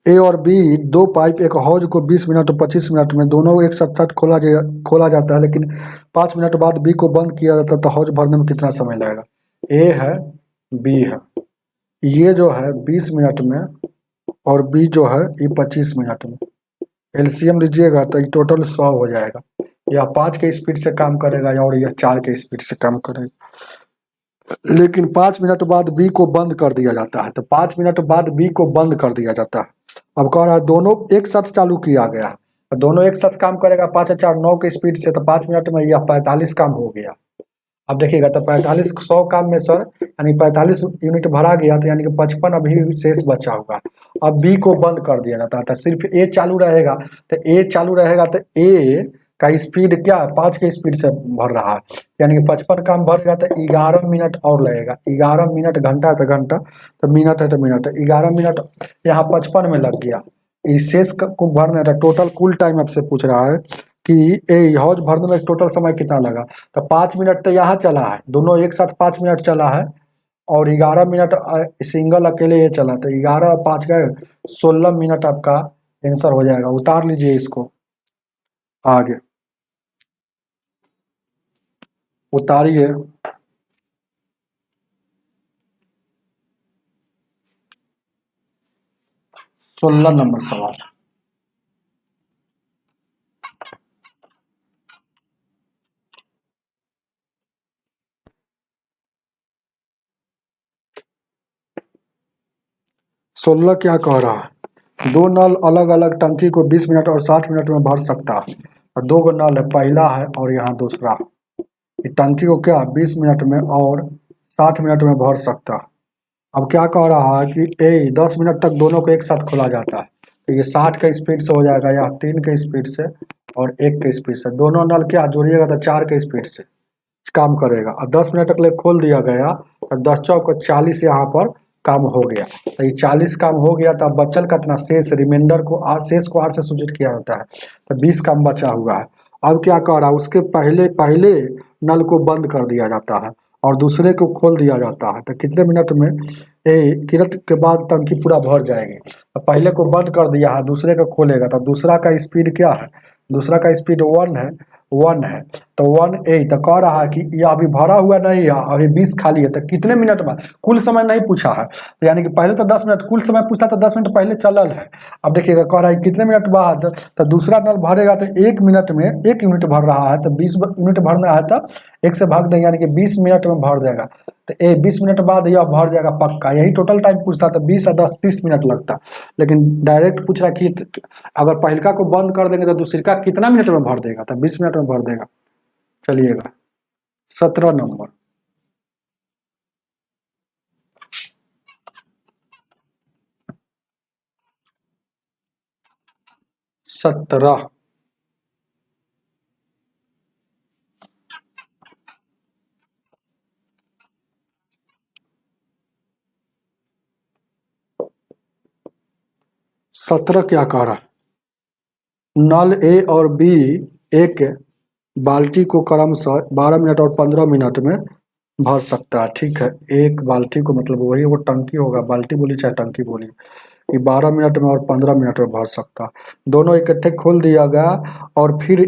ए और बी दो पाइप एक हौज को 20 मिनट और 25 मिनट में दोनों एक साथ खोला जाता है, लेकिन 5 मिनट बाद बी को बंद किया जाता है, तो हौज भरने में कितना समय लगेगा। ए है, बी है, ये जो है 20 मिनट में और बी जो है ये 25 मिनट में, एलसीएम लीजिएगा तो ये टोटल 100 हो जाएगा। यह 5 के स्पीड से काम करेगा और यह 4 के स्पीड से काम करेगा, लेकिन 5 मिनट बाद बी को बंद कर दिया जाता है, तो 5 मिनट बाद बी को बंद कर दिया जाता है। अब कह रहा है दोनों एक साथ चालू किया गया है, दोनों एक साथ काम करेगा 5 और 4 9 के स्पीड से, तो 5 मिनट में यह 45 काम हो गया। अब देखिएगा तो 45 100 काम में सर यानी 45 यूनिट भरा गया, तो यानी कि 55 अभी भी शेष बचा होगा। अब बी को बंद कर दिया जाता है, तो सिर्फ ए चालू रहेगा, तो ए चालू रहेगा, तो ए का स्पीड क्या 5 के स्पीड से भर रहा है, यानी कि 55 काम भरेगा तो 11 मिनट और लगेगा। 11 मिनट, घंटा है तो घंटा, तो मिनट है तो मिनट, 11 मिनट यहाँ 55 में लग गया। इस शेष को भरना था, टोटल कुल टाइम आपसे पूछ रहा है कि ए हौज भरने में टोटल समय कितना लगा, तो 5 मिनट तो यहाँ चला है, दोनों एक साथ 5 मिनट चला है, और 11 मिनट सिंगल अकेले ये चला, तो 11 और 5 गए 16 मिनट आपका आंसर हो जाएगा। उतार लीजिए इसको आगे, उतारिए। 16 नंबर सवाल। सोलह क्या कह रहा है, दो नल अलग अलग टंकी को 20 मिनट और 60 मिनट में भर सकता है, और 2 नल है, पहला है और यहाँ दूसरा। ये टंकी को क्या 20 मिनट में और 60 मिनट में भर सकता है। अब क्या कह रहा है कि ए 10 मिनट तक दोनों को एक साथ खोला जाता है, तो ये 60 के स्पीड से हो जाएगा, या 3 के स्पीड से और 1 के स्पीड से, दोनों नल क्या जोड़िएगा तो 4 के स्पीड से काम करेगा। और 10 मिनट तक ले खोल दिया गया, तो 10 चौक 40 यहाँ पर काम हो गया, तो ये 40 काम हो गया, तो अब बचल कितना शेष, रिमाइंडर को शेष को 8 से सूचित किया जाता है, तो 20 काम बचा हुआ है। अब क्या कर रहा है, उसके पहले पहले नल को बंद कर दिया जाता है और दूसरे को खोल दिया जाता है, तो कितने मिनट में किरत के बाद टंकी पूरा भर जाएगी। तो पहले को बंद कर दिया है, दूसरे को खोलेगा, तो दूसरा का स्पीड क्या है, दूसरा का स्पीड 1 है, तो 1 तो कह रहा है कि यह अभी भरा हुआ नहीं है, अभी 20 खाली है, तो कितने मिनट बाद, कुल समय नहीं पूछा है, तो यानी कि पहले तो 10 मिनट, कुल समय पूछा तो 10 मिनट पहले चलल है। अब देखिएगा कह रहा है कितने मिनट बाद, तो दूसरा नल भरेगा तो 1 मिनट में 1 यूनिट भर रहा है, तो 20 यूनिट भरना है, तो 1 से भाग देंगे, यानी कि 20 मिनट में भर जाएगा, तो 20 मिनट बाद यह भर जाएगा पक्का। यही टोटल टाइम पूछता, तो 20 और 10 30 मिनट लगता, लेकिन डायरेक्ट पूछ रहा कि अगर पहलका को बंद कर देंगे तो दूसरा कितना मिनट में भर देगा, तो 20 मिनट में भर देगा। चलिएगा 17 नंबर। 17 17 क्या कह रहा है, नल ए और बी एक बाल्टी को क्रमशः 12 मिनट और 15 मिनट में भर सकता है। ठीक है, एक बाल्टी को मतलब वही वो टंकी होगा, बाल्टी बोली चाहे टंकी बोली, ये 12 मिनट में और 15 मिनट में भर सकता है। दोनों इकट्ठे खोल दिया गया और फिर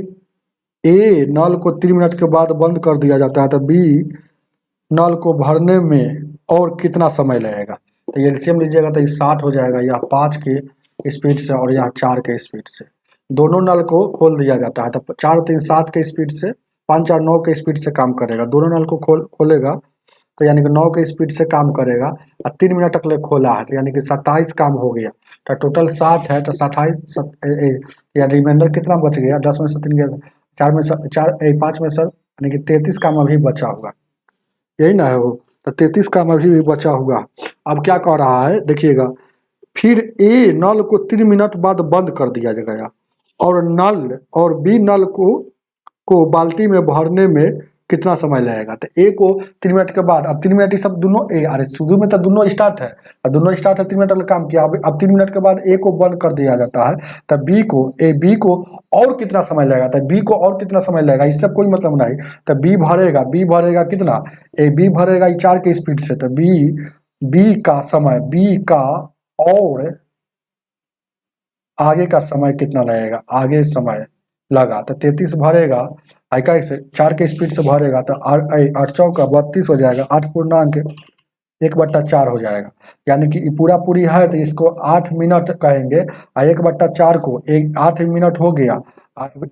ए नल को 3 मिनट के बाद बंद कर दिया जाता है, तो बी नल को भरने में और कितना समय लगेगा। तो एलसीएम लीजिएगा तो ये 60 हो जाएगा, यह 5 के स्पीड से और यह 4 के स्पीड से। दोनों नल को खोल दिया जाता है, तो 4 3 7 के स्पीड से, 5 4 9 के स्पीड से काम करेगा। दोनों नल को खोलेगा तो यानी कि 9 के स्पीड से काम करेगा और 3 मिनट तक ले खोला है, तो यानी कि 27 काम हो गया। तो टोटल 60 है, तो 27 या रिमाइंडर कितना बच गया, 10 में से 3 गया, 4 में से 4 5 में से यानी कि 33 काम अभी बचा होगा, यही ना है वो। तो 33 काम अभी भी बचा हुआ। अब क्या कह रहा है देखिएगा, फिर ए नल को 3 मिनट बाद बंद कर दिया गया और नल और बी नल को बाल्टी में भरने में कितना समय लगेगा। तो ए को 3 मिनट के बाद, अब 3 मिनट ही सब दोनों ए, अरे शुरू में तो दोनों स्टार्ट है, और दोनों स्टार्ट है 3 मिनट तक काम किया। अब 3 मिनट के बाद ए को बंद कर दिया जाता है, तब बी को और कितना समय लगेगा, तो बी को और कितना समय लगेगा इससे कोई मतलब नहीं। तो बी भरेगा कितना, बी भरेगा 4 के स्पीड से, तो बी का समय, बी का और आगे का समय कितना लगेगा, आगे समय लगा तो 33 भरेगा, इकाई से 4 के स्पीड से भरेगा तो 8 चौका 32 हो जाएगा, 8 पूर्णांक 1/4 हो जाएगा। यानी कि पूरा पूरी है तो इसको 8 मिनट कहेंगे, और 1/4 को 8 मिनट हो गया,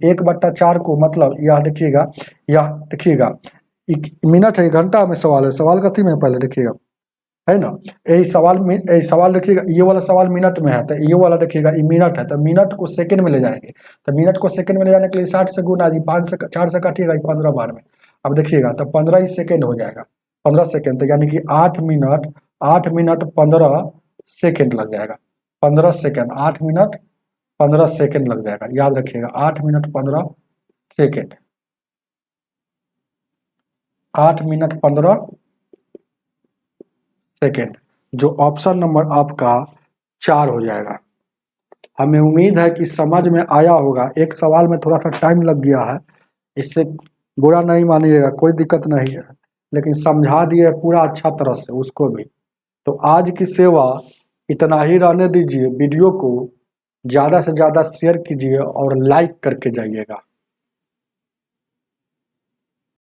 1/4 को मतलब यह देखिएगा मिनट है, घंटा में सवाल है, सवाल कथी में पहले देखिएगा, है ना। यही सवाल देखिएगा, ये वाला सवाल मिनट में है, तो ये वाला देखिएगा ये मिनट है, तो मिनट को सेकंड में ले जाएंगे, तो मिनट को सेकंड में ले जाने के लिए 60 से गुना जी, 5 से 4 से काटिएगा 15 बार में। अब देखिएगा तो 15 ही सेकेंड हो जाएगा, 15 सेकेंड, तो यानी कि 8 मिनट 15 सेकेंड लग जाएगा, 15 सेकेंड, 8 मिनट 15 सेकेंड लग जाएगा, याद रखिएगा 8 मिनट 15 सेकेंड, 8 मिनट 15 सेकेंड, जो ऑप्शन नंबर आपका 4 हो जाएगा। हमें उम्मीद है कि समझ में आया होगा। एक सवाल में थोड़ा सा टाइम लग गया है, इससे बुरा नहीं मानिएगा, कोई दिक्कत नहीं है, लेकिन समझा दिए पूरा अच्छा तरह से उसको भी। तो आज की सेवा इतना ही रहने दीजिए, वीडियो को ज़्यादा से ज़्यादा शेयर कीजिए और लाइक करके जाइएगा।